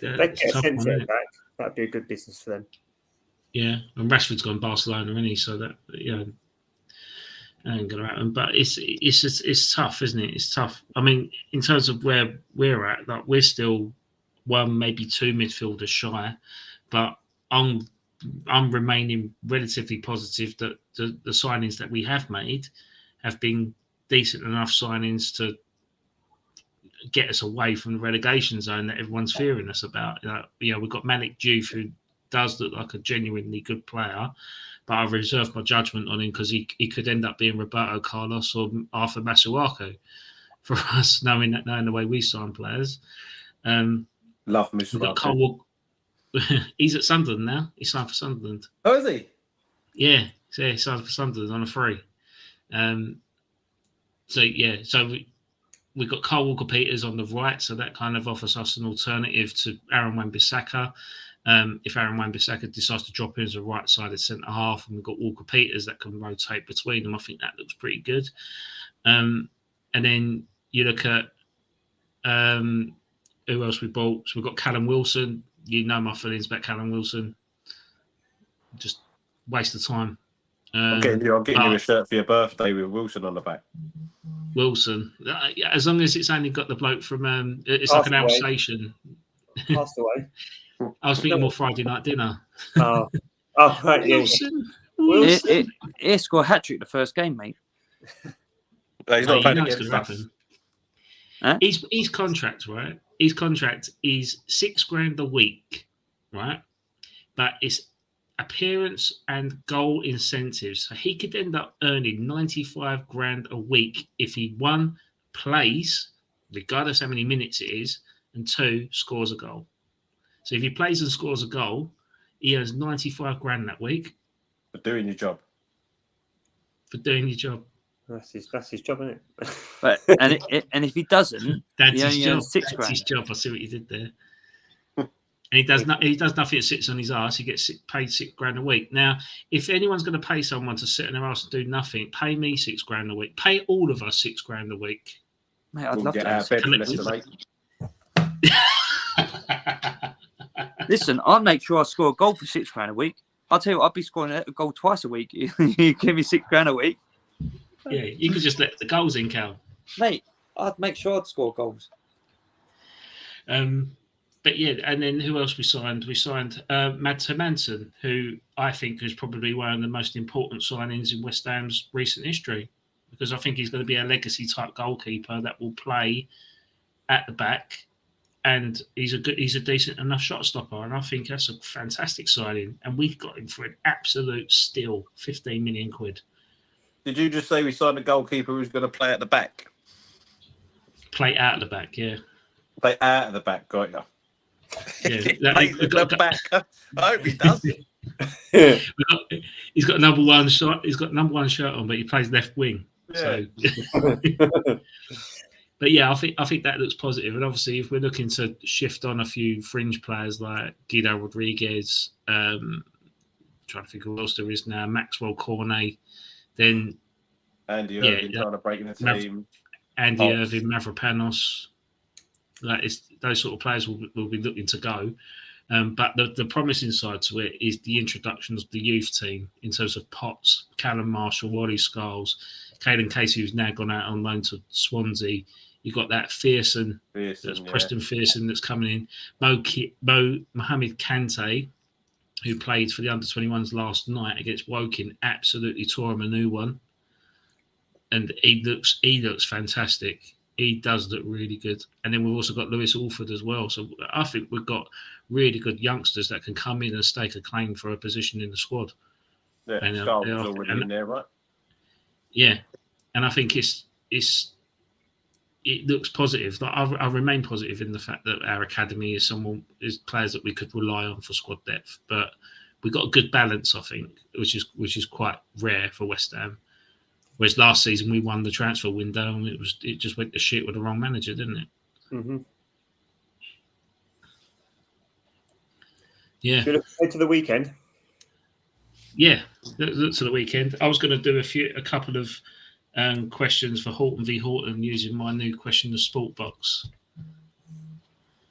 They get Asensio back. That'd be a good business for them. Yeah, and Rashford's gone Barcelona, isn't he? So that ain't gonna happen. But it's tough, isn't it? It's tough. I mean, in terms of where we're at, like, we're still one, maybe two midfielders shy, but I'm remaining relatively positive that the signings that we have made have been decent enough signings to get us away from the relegation zone that everyone's fearing us about. We've got Malik Diouf, who does look like a genuinely good player, but I've reserved my judgment on him because he could end up being Roberto Carlos or Arthur Masuaku for us, knowing the way we sign players. Love Masuaku. He's at Sunderland now. He signed for Sunderland. Oh, is he? Yeah, so he signed for Sunderland on a free. So we've got Kyle Walker-Peters on the right, so that kind of offers us an alternative to Aaron Wan-Bissaka. If Aaron Wan-Bissaka decides to drop in as a right-sided centre-half, and we've got Walker-Peters that can rotate between them, I think that looks pretty good. And then you look at who else we bought. So we've got Callum Wilson. You know my feelings about Callum Wilson. Just waste of time. I'm getting you a shirt for your birthday with Wilson on the back. Wilson, as long as it's only got the bloke from it's like an Alsatian. Passed away. I was thinking more Friday night dinner. Oh, right, yeah. Wilson. He scored a hat-trick the first game, mate. He's not playing against us. Huh? His contract, right? His contract is $6,000 a week, right? But it's appearance and goal incentives. So he could end up earning $95,000 a week if he, one, plays, regardless how many minutes it is, and two, scores a goal. So if he plays and scores a goal, he earns $95,000 that week. For doing your job. That's his job, isn't it? But and if he doesn't, that's he his job. earns $6,000. That's his job. I see what you did there. And he does nothing that sits on his arse. He gets paid $6,000 a week. Now, if anyone's going to pay someone to sit on their arse and do nothing, pay me $6,000 a week. Pay all of us $6,000 a week. Mate, I'd love get to. out of bed for less than 8. Listen, I'd make sure I score a goal for $6,000 a week. I'll tell you what, I'd be scoring a goal twice a week. You give me $6,000 a week. Yeah, you could just let the goals in, Cal. Mate, I'd make sure I'd score goals. But yeah, and then who else we signed? We signed Mads Hermansen, who I think is probably one of the most important signings in West Ham's recent history, because I think he's going to be a legacy type goalkeeper that will play at the back, and he's a decent enough shot stopper, and I think that's a fantastic signing. And we've got him for an absolute steal, 15 million quid. Did you just say we signed a goalkeeper who's going to play at the back? Play out of the back, yeah. Play out of the back, got you. Yeah, the back. I hope he does. He's got number one shot. He's got number one shirt on, but he plays left wing. Yeah. So, but But yeah, I think that looks positive. And obviously, if we're looking to shift on a few fringe players like Guido Rodriguez, trying to think who else there is now, Maxwell Cornet, then Andy Irving trying to break in the team. Andy Irving, Mavropanos, those sort of players will be looking to go. But the promising side to it is the introductions of the youth team in terms of Potts, Callum Marshall, Wally Scholes, Caden Casey, who's now gone out on loan to Swansea. You've got that Fearson, Preston Fearson that's coming in. Mohamed Kante, who played for the under-21s last night against Woking, absolutely tore him a new one. And he looks fantastic. He does look really good. And then we've also got Lewis Alford as well. So I think we've got really good youngsters that can come in and stake a claim for a position in the squad. Yeah, Scarlett's already in there, right? Yeah. And I think it looks positive. I remain positive in the fact that our academy is players that we could rely on for squad depth. But we've got a good balance, I think, which is quite rare for West Ham. Whereas last season we won the transfer window and it just went to shit with the wrong manager, didn't it? Mm-hmm. Yeah. So look to the weekend. Yeah, look to the weekend. I was going to do a couple of questions for Horton v Horton using my new question the sport box.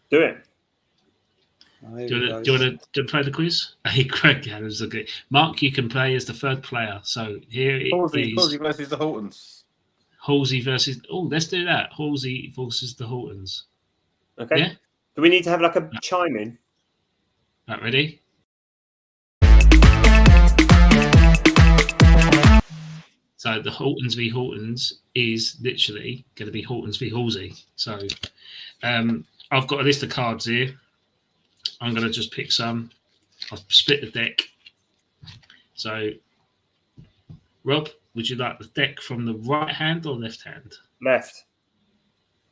Do it. Do you want to play the quiz? Hey, Craig, yeah, that's okay. Mark, you can play as the third player. So here it is. Halsey versus the Hortons. Halsey versus. Oh, let's do that. Halsey versus the Hortons. Okay. Yeah? Do we need to have like a chime in? Right, ready? So the Hortons v Hortons is literally going to be Hortons v Halsey. So I've got a list of cards here. I'm going to just pick some. I'll split the deck. So, Rob, would you like the deck from the right hand or left hand? Left.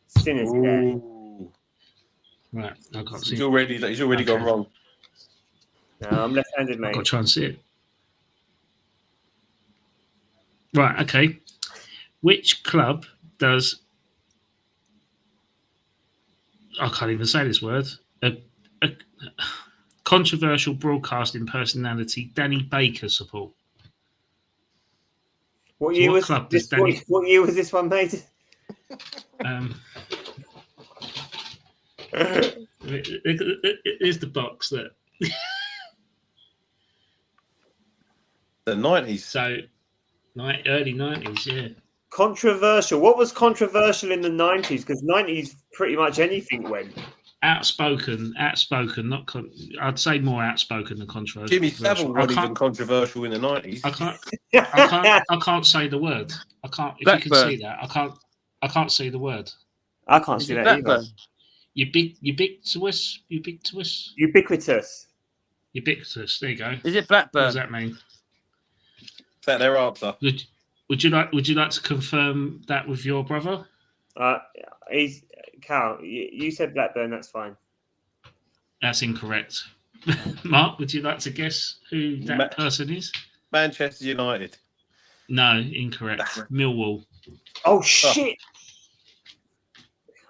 Sinners there. Right, I can't see. He's already gone wrong. No, I'm left-handed, mate. I've got to try and see it. Right, okay. Which club does... I can't even say this word. A controversial broadcasting personality Danny Baker support? What year was this one made? Here's the box that... The 90s. So, early 90s, yeah. Controversial. What was controversial in the 90s? Because 90s, pretty much anything went. Outspoken, not I'd say more outspoken than controversial. Jimmy Savile wasn't even controversial in the 90s. I can't say the word. I can't. If Blackburn. You can see that, I can't see the word. I can't see that either. Ubiquitous. Ubiquitous. Ubiquitous. There you go. Is it Blackburn? What does that mean? Is that their answer? Would you like to confirm that with your brother? He's Cal. You said Blackburn. That's fine. That's incorrect. Mark, would you like to guess who that person is? Manchester United. No, incorrect. Millwall. Oh shit!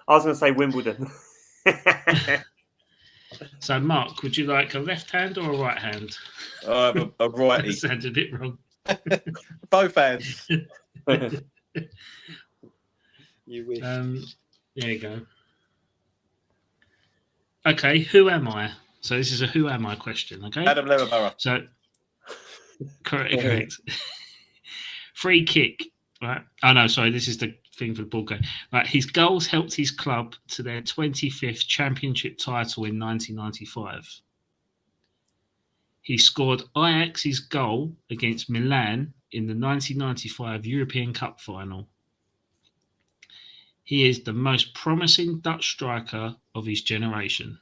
I was going to say Wimbledon. So, Mark, would you like a left hand or a right hand? A righty. That sounds a bit wrong. Both hands. You wish. There you go. Okay, who am I? So this is a who am I question, okay? Adam Leverborough. So, correct. Free kick, right? Oh, no, sorry, this is the thing for the ball game. Right, his goals helped his club to their 25th championship title in 1995. He scored Ajax's goal against Milan in the 1995 European Cup final. He is the most promising Dutch striker of his generation.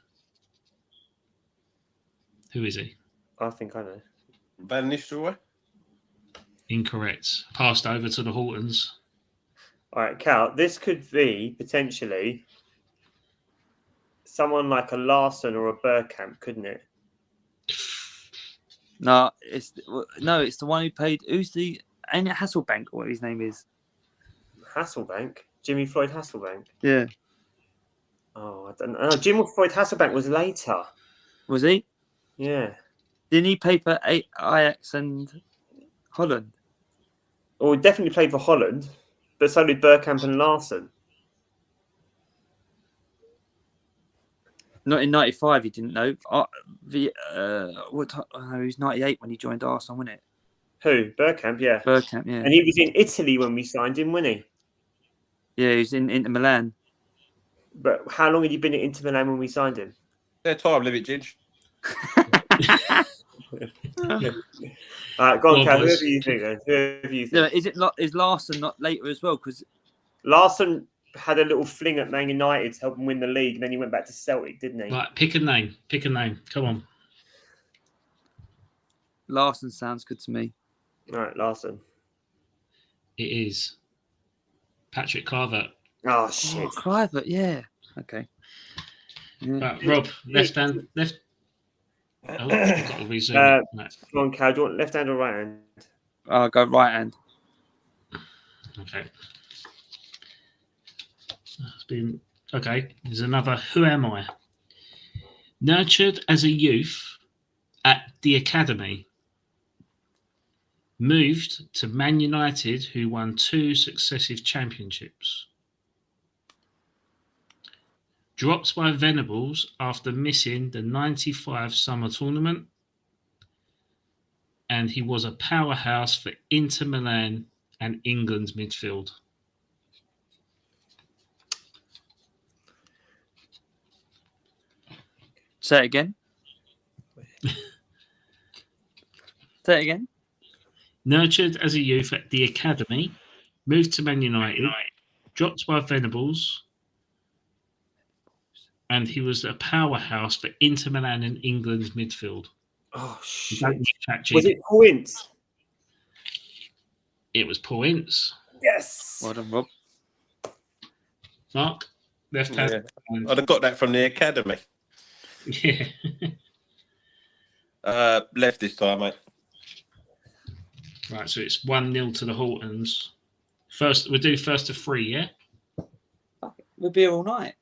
Who is he? I think I know. Van Nistelrooy? Incorrect. Passed over to the Hortons. All right, Cal, this could be potentially someone like a Larson or a Bergkamp, couldn't it? No, it's the one who paid. Who's the? Ain't it Hasselbank or what his name is? Hasselbank. Jimmy Floyd Hasselbank. Yeah. Oh, I don't know. Jimmy Floyd Hasselbank was later. Was he? Yeah. Didn't he play for Ajax and Holland? Well, he definitely played for Holland, but so did Bergkamp and Larson. Not in '95. He didn't know. He was '98 when he joined Arsenal, wasn't it? Who? Bergkamp, yeah. Bergkamp, yeah. And he was in Italy when we signed him, wasn't he? Yeah, he was in Inter Milan. But how long had he been at Inter Milan when we signed him? Their time limit, Ginge. All right, go on, Well, Cal. boys. Whoever you think then. Whoever you Yeah, think. is Larson not later as well? Because Larson had a little fling at Man United to help him win the league, and then he went back to Celtic, didn't he? Right, pick a name. Pick a name. Come on. Larson sounds good to me. All right, Larson. It is Patrick Kluivert. Oh, Oh, shit. Kluivert, yeah. Okay. Yeah. Right, Rob, left hand, left. Oh, I've got to resume it. Right. Come on, Cal. Do you want left hand or right hand? I'll go right hand. Okay. It's been okay. There's another. Who am I? Nurtured as a youth at the academy. Moved to Man United, who won 2 successive championships. Dropped by Venables after missing the '95 summer tournament. And he was a powerhouse for Inter Milan and England's midfield. Say it again. Say it again. Nurtured as a youth at the academy, moved to Man United, dropped by Venables, and he was a powerhouse for Inter Milan and England's midfield. Oh, You don't shit. need ChatGPT. Was it Paul Ince? It was Paul Ince. Yes. Well done, Rob. Mark, left hand. I'd have got that from the academy. Yeah. Left this time, mate. Right, so it's 1-0 to the Hortons. First, we'll do first to 3, yeah? We'll be here all night.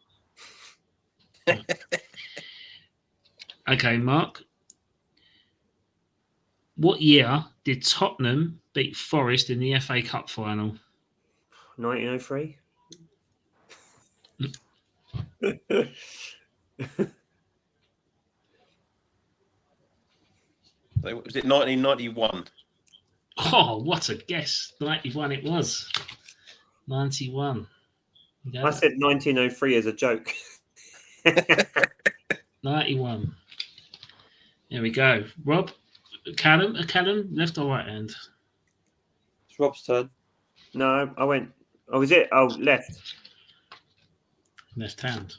Okay, Mark. What year did Tottenham beat Forest in the FA Cup final? 1903. Was it 1991? Oh, what a guess. 91 it was. 91. You I go. said 1903 as a joke. 91. There we go. Rob, Callum, left or right hand? It's Rob's turn. No, I went. Oh, was it? Oh, left. Left hand.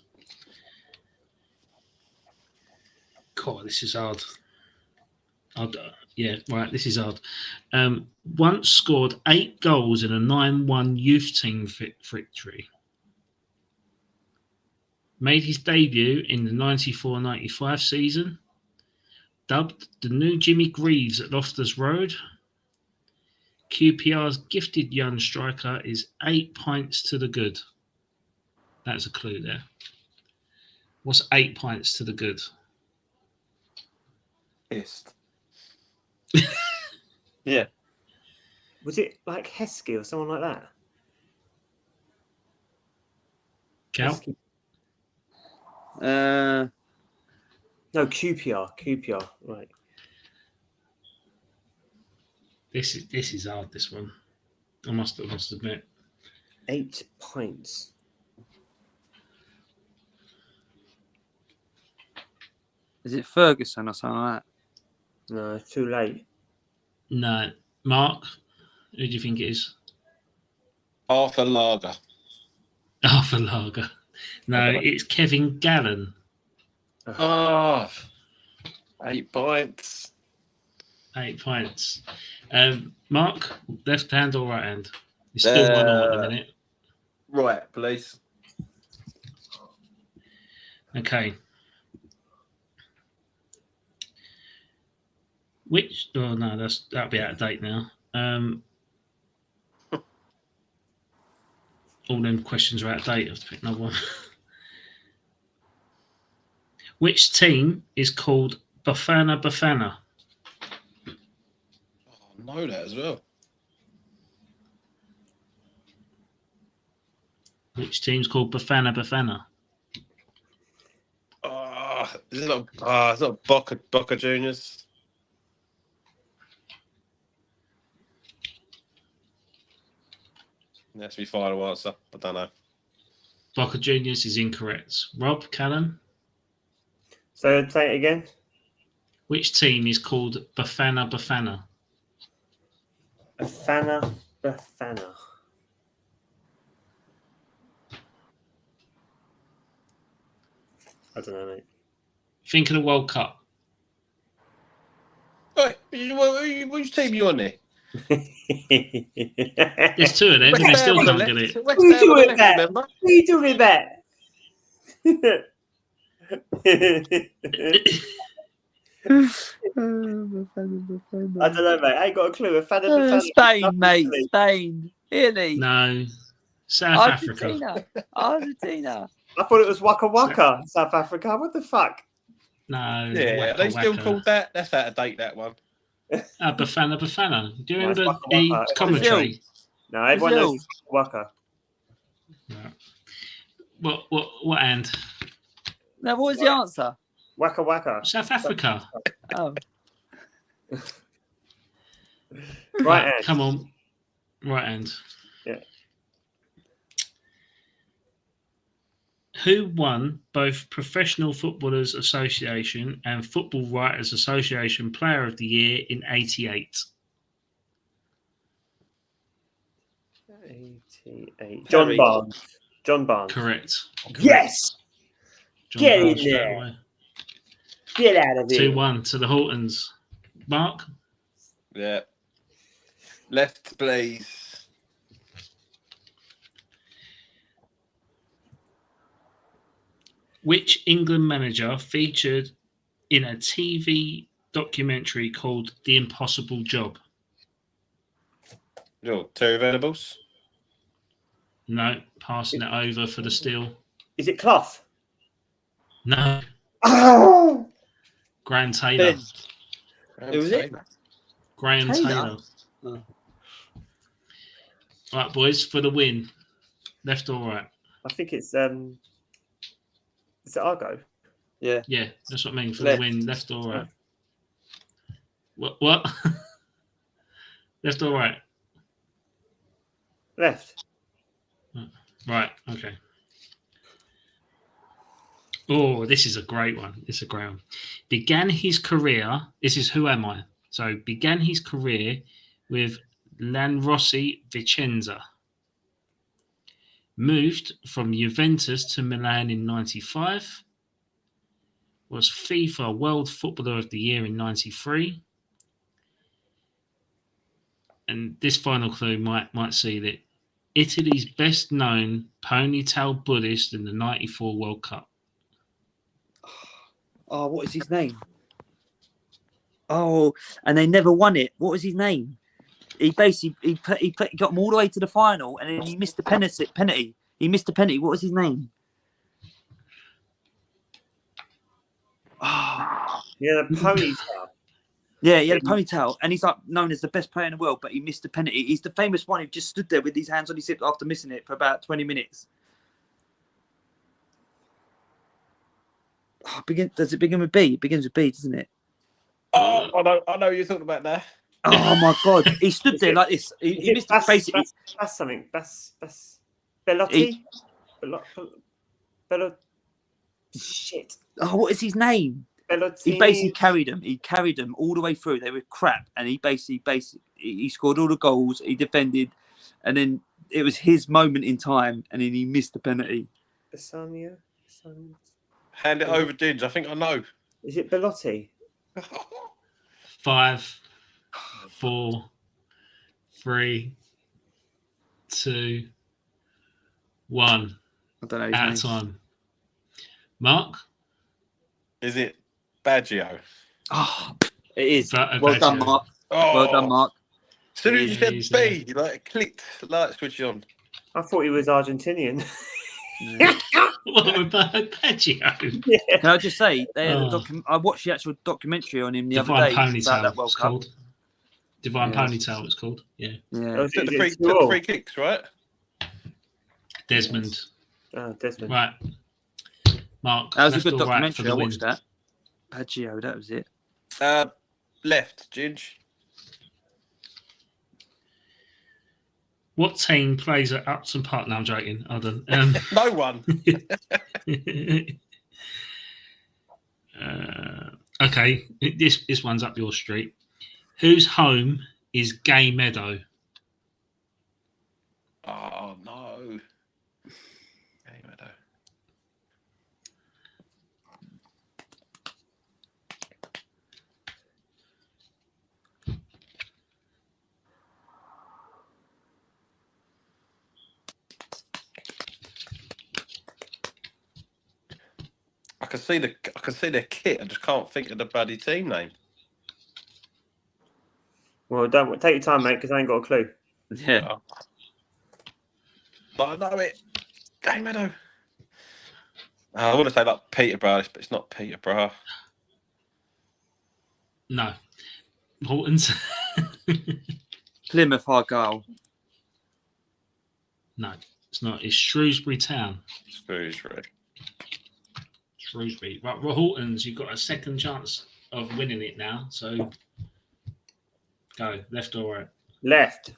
God, this is hard. Yeah, right, this is hard. Once scored 8 goals in a 9-1 youth team victory. Made his debut in the 94-95 season. Dubbed the new Jimmy Greaves at Loftus Road. QPR's gifted young striker is 8 pints to the good. That's a clue there. What's 8 pints to the good? Pissed. Yeah. Was it like Heskey or someone like that? Cal? Heskey. No, QPR. Right. This is hard, this one. I must admit. 8 pints. is it Ferguson or something like that? No, it's too late. No. Mark, who do you think it is? Arthur Lager. Arthur Lager. No, it's Kevin Gallen. Oh, 8 pints. 8 pints. Mark, left hand or right hand? It's still 1-1 at the minute. Right, please. Okay. Which? Oh no, that'll be out of date now. all them questions are out of date. I have to pick another one. Which team is called Bafana Bafana? I know that as well. Which team's called Bafana Bafana? Is it not? It's not Boca Juniors. That's my final answer. I don't know. Boca Juniors is incorrect. Rob, Callum? So say it again. Which team is called Bafana Bafana? Bafana Bafana. I don't know, mate. Think of the World Cup. Right, which team are you on there? There's two of them, and they still Ham on can't the get left. it. West Who Ham on the doing left, that? remember? What are you doing that? I don't know, mate. I ain't got a clue. Spain, mate. Spain. Really? No. South Africa. Argentina. I thought it was Waka Waka, South Africa. What the fuck? No. Yeah, Waka they still Waka. called that. That's out of date, that one. Bafana Bafana. Do you No, it's remember Waka the Waka. commentary? No, everyone Brazil. knows Waka. No. What end? Now, what was the answer? Waka Waka. South Africa. Oh, Right hand. Come on. Right end. Yeah. Who won both Professional Footballers Association and Football Writers Association Player of the Year in '88? 88. John Perry. Barnes. John Barnes. Correct. Yes! John Get in Barnes straight there. away. Get out of here. 2-1 to the Hortons. Mark? Yeah. Left, please. Which England manager featured in a TV documentary called The Impossible Job? Terry Venables. No, passing it over for the steal. Is it Clough? No, Oh! Graham Taylor. Who was it? Graham Taylor? Taylor. Oh. Right, boys, for the win. Left or right? I think it's is it Argo? Yeah. Yeah, that's what I mean. For Left. the win, left or right? What? Left or right? Left. Right, okay. Oh, this is a great one. It's a great one. Began his career, this is Who Am I? So, began his career with Lanrossi Vicenza. Moved from Juventus to Milan in 95. Was FIFA World Footballer of the Year in 93. And this final clue might see that Italy's best known ponytail Buddhist in the 94 World Cup. Oh, what is his name? Oh, and they never won it. What was his name? He basically he got them all the way to the final, and then he missed the penalty. He missed the penalty. What was his name? Oh, Yeah, the ponytail. yeah, he had a ponytail, and he's like known as the best player in the world, but he missed the penalty. He's the famous one who just stood there with his hands on his hip after missing it for about 20 minutes. Oh, does it begin with B? It begins with B, doesn't it? Oh, I know what you're talking about there. Oh my God! He stood there like this. He missed it basically. That's something. That's Bellotti. Bellotti. Shit. Oh, what is his name? Bellotti. He basically carried them. He carried them all the way through. They were crap, and he basically he scored all the goals. He defended, and then it was his moment in time, and then he missed the penalty. Basania. Hand it over, Didge. I think I know. Is it Bellotti? 5, 4, 3, 2, 1. I don't know his Out name. of time. Mark? Is it Baggio? Oh, it is. Baggio. Well done, Mark. Oh, Well done, Mark. As soon as you It is, said B, like it clicked, light switch on. I thought he was Argentinian. What about Paggio? Yeah. Can I just say, they had Oh. I watched the actual documentary on him the Divine other day about Ponytail, that World it's Cup. called. Divine Yeah. Ponytail, it's called. Yeah. Yeah. Oh, Took is the it free, 2-2? took the free kicks, right? Desmond. Oh, Desmond. Right. Mark, That was a left good or right for documentary. the I win? watched that. Paggio, that was it. Left, Ginge. What team plays at Upton Park? No, I'm joking. Hold on. No one. Okay, this one's up your street. Whose home is Gay Meadow? Oh no. Gay Meadow. I can see the kit. I just can't think of the bloody team name. Well, don't take your time, mate, because I ain't got a clue. Yeah. But I know it. Gay Meadow. I want to say like Peterborough, but it's not Peterborough. No. Hortons? Plymouth Argyle. No, it's not. It's Shrewsbury Town. Shrewsbury. Shrewsbury. Right, Hortons, you've got a second chance of winning it now. So go, left or right. Left.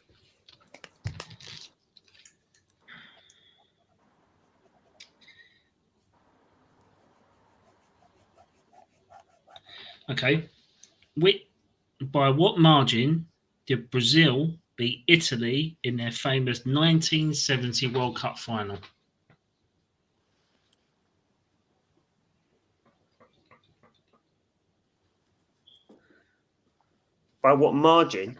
Okay. By what margin did Brazil beat Italy in their famous 1970 World Cup final? By what margin?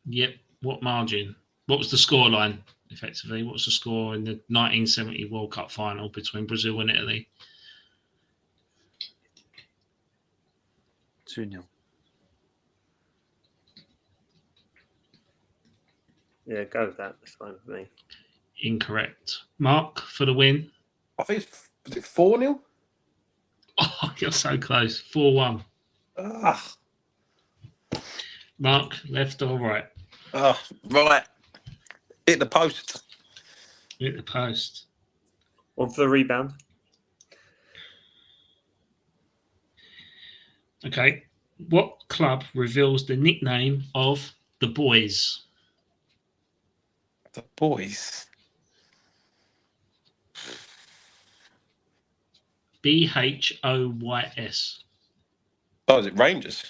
Yep. What margin? What was the scoreline, effectively? What was the score in the 1970 World Cup final between Brazil and Italy? 2-0. Yeah, go with that. That's fine with me. Incorrect. Mark, for the win. I think was it 4-0? Oh, you're so close. 4-1. Ah, Mark, left or right? right. Hit the post. Hit the post. On for the rebound. Okay. What club reveals the nickname of the boys? The boys. BHOYS. Oh, is it Rangers?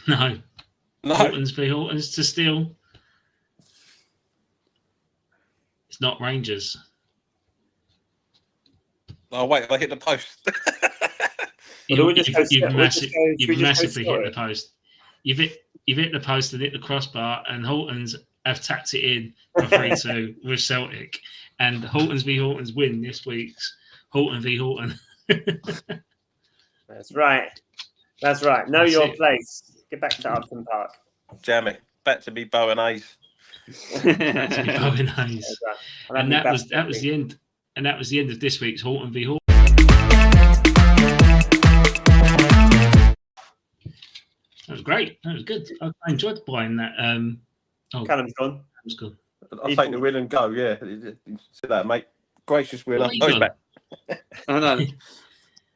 No. No. Hortons v Hortons to steal. It's not Rangers. Oh, wait, I hit the post. Well, we just go- You've we just go- should we just go massively hit score the it? post. You've hit the post and hit the crossbar, and Hortons have tapped it in for 3-2 with Celtic. And Hortons v Hortons win this week's Horton v Horton. That's right. That's right. Know That's your it. place. Get back to Upton Park. Jammy. Back to be Bow and A's. That's me, Bowen Hayes. That's right. I'll And have that me was back. the end. And that was the end of this week's Horton v Horton. That was great. That was good. I enjoyed buying that. Callum's gone. That was good. I'll take the win and go, yeah. See that, mate. Gracious winner. Well, you Oh, he's done. back. I know.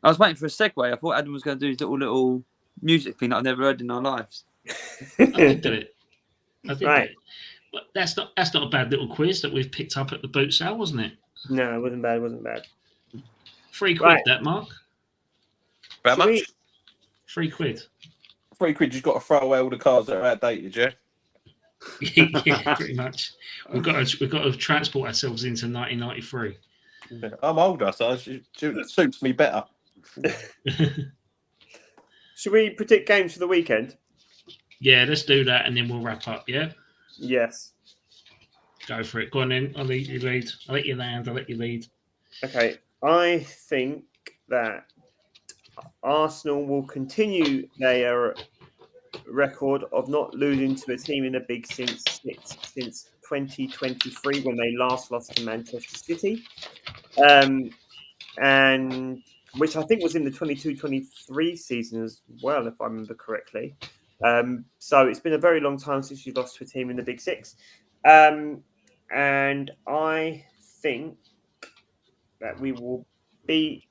I was waiting for a segue. I thought Adam was going to do his little music thing that I've never heard in our lives. I did do it. I did Right. do it. But that's not a bad little quiz that we've picked up at the boot sale, wasn't it? No, it wasn't bad. It wasn't bad. £3 Right. that, Mark. How Should much? we- £3. £3, you've got to throw away all the cars that are outdated, yeah? Yeah, pretty much. We've got to transport ourselves into 1993. I'm older, so it suits me better. Should we predict games for the weekend? Yeah, let's do that, and then we'll wrap up. Yeah, Yes. go for it. Go on then. I'll let you lead. I'll let you land. I'll let you lead. Okay. I think that Arsenal will continue their record of not losing to a team in a big since 2023 when they last lost to Manchester City, and which I think was in the 22-23 season as well, if I remember correctly. So it's been a very long time since you lost to a team in the Big Six. And I think that we will beat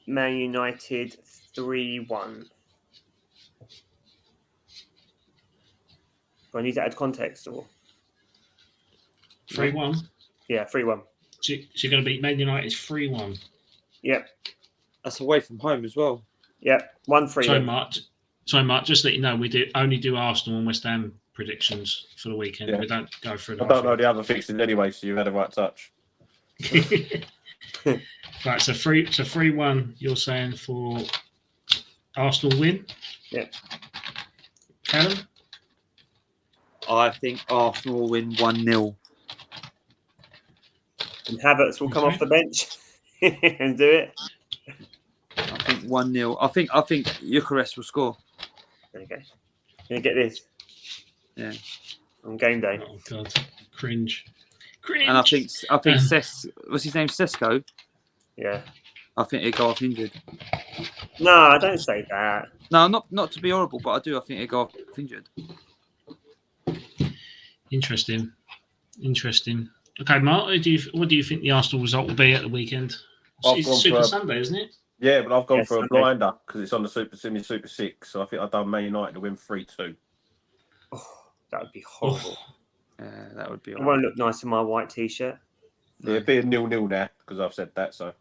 Man United 3-1. Do I need to add context or? 3-1. Yeah, 3-1. So you're going to beat Man United 3-1. Yep. That's away from home as well. Yep. 1-3. Sorry, Mark. Just let you know, we only do Arsenal and West Ham predictions for the weekend. Yeah. We don't go through. I don't know the other fixtures anyway, so you had a right touch. Right, so 3-1. You're saying for Arsenal win? Yeah. Callum? I think Arsenal will win 1-0. And Havertz will come off the bench and do it. I think 1-0. I think Eucharist will score. Okay. Can you get this? Yeah. On game day. Oh God, cringe. And I think what's his name? Sesko. Yeah. I think he'll go off injured. No, don't say that. No, not to be horrible, but I do. I think he'll go off injured. Interesting. Okay, Mark, what do you think the Arsenal result will be at the weekend? It's Super Sunday, isn't it? Yeah, but I've gone for Sunday. a blinder because it's on the Super 6. So I think I've done Man United to win 3-2. Oh, that would be horrible. That would be. It won't look nice in my white t-shirt. Yeah, it'd be a 0-0 now because I've said that. So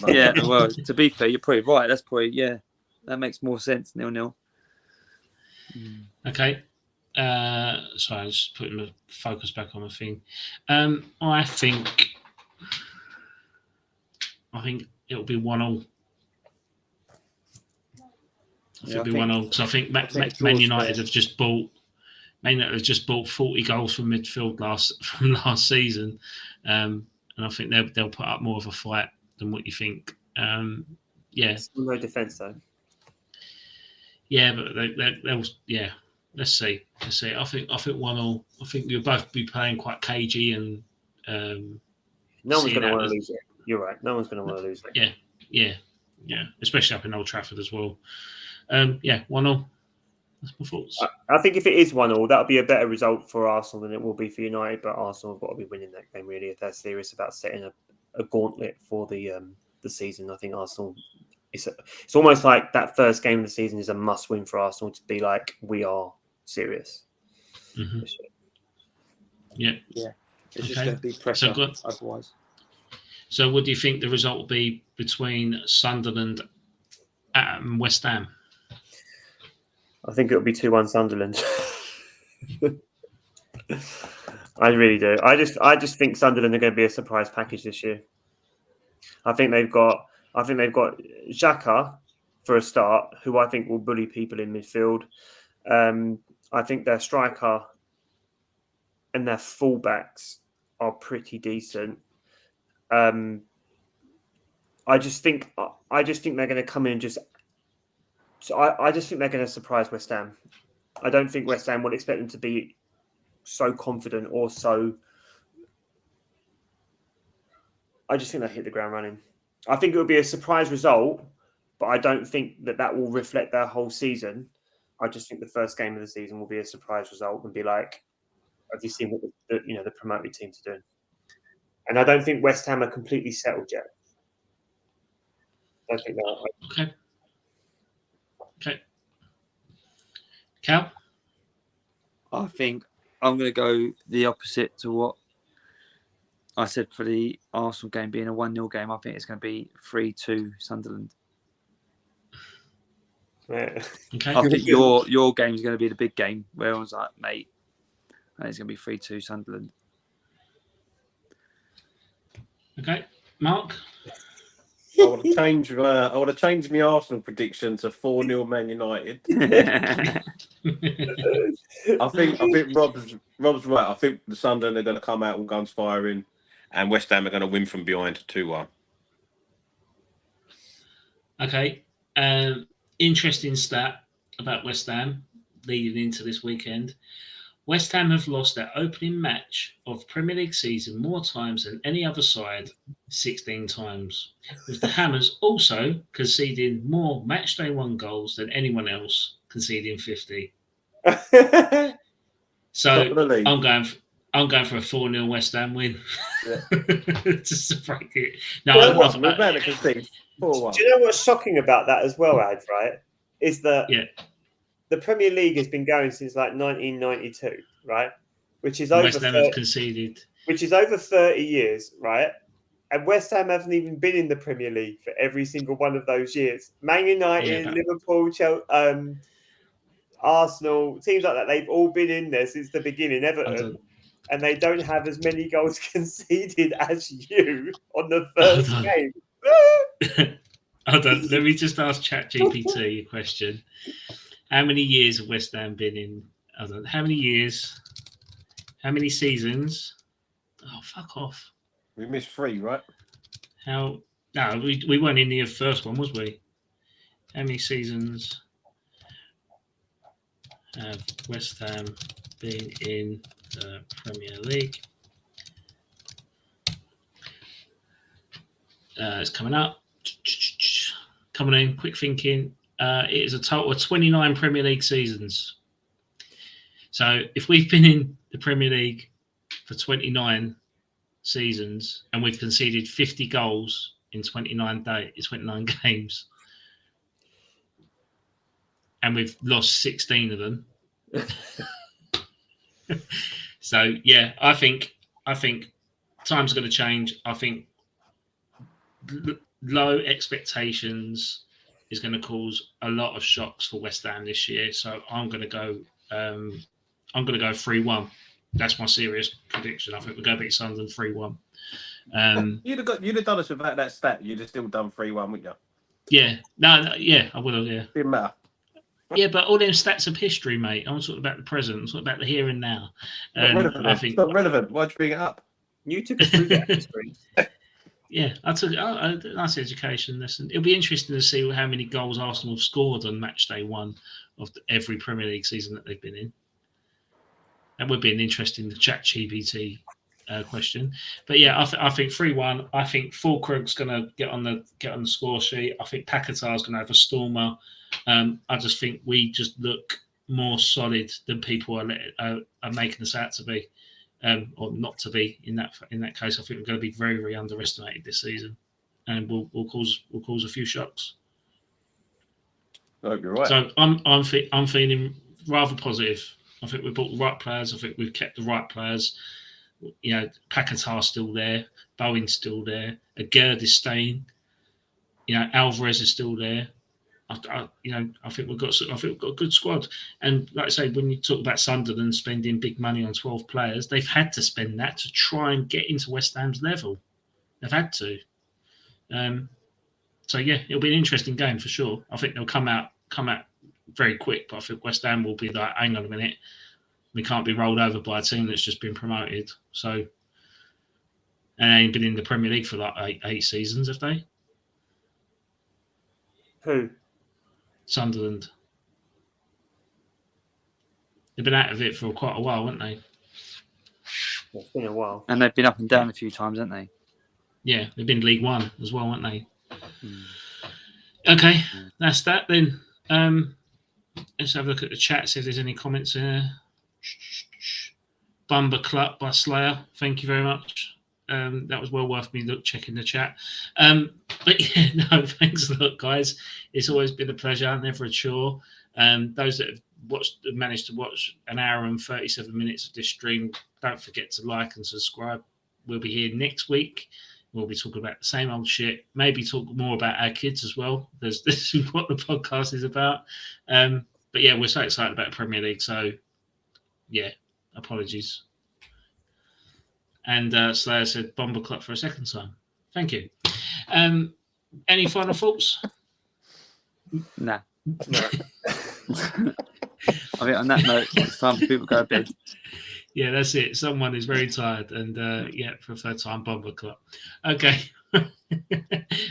Yeah, well, to be fair, you're probably right. That's probably that makes more sense. 0-0. Okay. Sorry, I'm just putting the focus back on the thing. I think it'll be 1-1. It'll be 1-0 because I think Man United have just bought 40 goals from midfield last season, and I think they'll put up more of a fight than what you think. Yeah, Still no defense though. Yeah, but they'll Let's see. I think 1-0. I think you'll both be playing quite cagey and. No one's going to want to lose it. You're right. No one's going to want to lose it. Yeah. Especially up in Old Trafford as well. 1-0. That's my thoughts. I think if it is 1-1, that'll be a better result for Arsenal than it will be for United. But Arsenal have got to be winning that game really if they're serious about setting a gauntlet for the season. I think Arsenal. It's almost like that first game of the season is a must-win for Arsenal to be like we are serious. Mm-hmm. Yeah. It's just going to be pressure otherwise. So, what do you think the result will be between Sunderland and West Ham? I think it'll be 2-1 Sunderland. I really do. I just think Sunderland are going to be a surprise package this year. I think they've got Xhaka for a start, who I think will bully people in midfield. I think their striker and their fullbacks are pretty decent. I just think they're going to come in and just. So I just think they're going to surprise West Ham. I don't think West Ham would expect them to be so confident or so. I just think they hit the ground running. I think it would be a surprise result, but I don't think that will reflect their whole season. I just think the first game of the season will be a surprise result and be like, have you seen what the promoted teams are doing? And I don't think West Ham are completely settled yet. I don't think they are. Okay. Cal? I think I'm going to go the opposite to what I said for the Arsenal game being a 1-0 game. I think it's going to be 3-2 Sunderland. Yeah. Okay. I think your game is going to be the big game where everyone's like, mate, and it's going to be 3-2 Sunderland. Okay. Mark? I would have changed my Arsenal prediction to 4-0 Man United. I think Rob's right. I think the Sunderland are going to come out with guns firing, and West Ham are going to win from behind 2-1. Okay. Interesting stat about West Ham leading into this weekend. West Ham have lost their opening match of Premier League season more times than any other side, 16 times, with the Hammers also conceding more matchday 1 goals than anyone else, conceding 50. So Top of the league. I'm going for a 4-0 West Ham win. Yeah. Just to break it. You know No, what? We're about to concede 4-1. Do you know what's shocking about that as well, Ad, right? Is that Yeah. the Premier League has been going since like 1992, right? Which is over West Ham have conceded. which is over 30 years, right? And West Ham haven't even been in the Premier League for every single one of those years. Man United, Yeah. Liverpool, Chelsea, Arsenal, teams like that, they've all been in there since the beginning, Everton, and they don't have as many goals conceded as you on the first game. Hold on, let me just ask ChatGPT a question. How many years have West Ham been in? Hold on, how many years? How many seasons? Oh, fuck off. We missed 3, right? No, we weren't in the first one, was we? How many seasons have West Ham been in the Premier League? It's coming up. Coming in, quick thinking. It is a total of 29 Premier League seasons. So if we've been in the Premier League for 29 seasons and we've conceded 50 goals in 29 games, and we've lost 16 of them. So yeah, I think times are going to change. I think low expectations is going to cause a lot of shocks for West Ham this year. So I'm going to go 3-1. That's my serious prediction. I think we're going to beat Sunderland 3-1. You'd have done us without that stat. You'd have still done 3-1, wouldn't you? Yeah, no, yeah, I would have. Yeah, Didn't matter. Yeah, but all them stats of history, mate. I'm talking about the present. I'm talking about the here and now. It's not relevant. Why'd you bring it up? You took us through that history. Yeah, I took a nice education lesson. It'll be interesting to see how many goals Arsenal have scored on match day 1 of every Premier League season that they've been in. That would be an interesting ChatGPT question. But yeah, I think 3-1. I think Fulkrug's going to get on the score sheet. I think Paquetá's going to have a stormer. I just think we just look more solid than people are making us out to be, or not to be. In that case, I think we're going to be very, very underestimated this season, and we'll cause a few shocks. I hope you're right. So I'm feeling rather positive. I think we've bought the right players. I think we've kept the right players. You know, Paquetá's still there. Bowen's still there. Agerd is staying. You know, Alvarez is still there. I think we've got a good squad. And like I say, when you talk about Sunderland spending big money on 12 players, they've had to spend that to try and get into West Ham's level. They've had to. So yeah, it'll be an interesting game for sure. I think they'll come out very quick, but I think West Ham will be like, hang on a minute, we can't be rolled over by a team that's just been promoted. So, and they ain't been in the Premier League for like eight seasons, have they? Who? Sunderland. They've been out of it for quite a while, haven't they? It's been a while. And they've been up and down a few times, haven't they? Yeah, they've been League One as well, haven't they? Okay, that's that then. Let's have a look at the chat, see if there's any comments there. Bumper Club by Slayer. Thank you very much. That was well worth me checking the chat. But yeah, no, thanks a lot, guys. It's always been a pleasure, never a chore. Those that have managed to watch an hour and 37 minutes of this stream, don't forget to like and subscribe. We'll be here next week. We'll be talking about the same old shit. Maybe talk more about our kids as well. This is what the podcast is about. But yeah, we're so excited about the Premier League. So yeah, apologies. And Slayer said Bomber Club for a second time. Thank you. Any final thoughts? Nah. No. I mean, on that note, it's time for people to go to bed. Yeah, that's it. Someone is very tired, and yeah, for a third time, Bomber Club. Okay.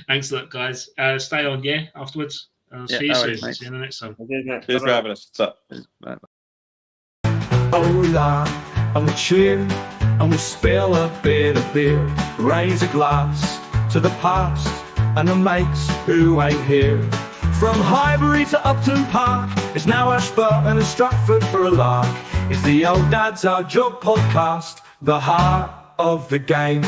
Thanks a lot, guys. Stay on, yeah, afterwards. I'll see you soon. See you in the next one. Cheers for having us. What's up? Bye. Oh lad, and we'll cheer, and we'll spill a bit of beer. Raise a glass to the past and the mates who ain't here. From Highbury to Upton Park, it's now Ashburton and Stratford for a lark. It's the Old Dad's Our Job podcast, the heart of the game.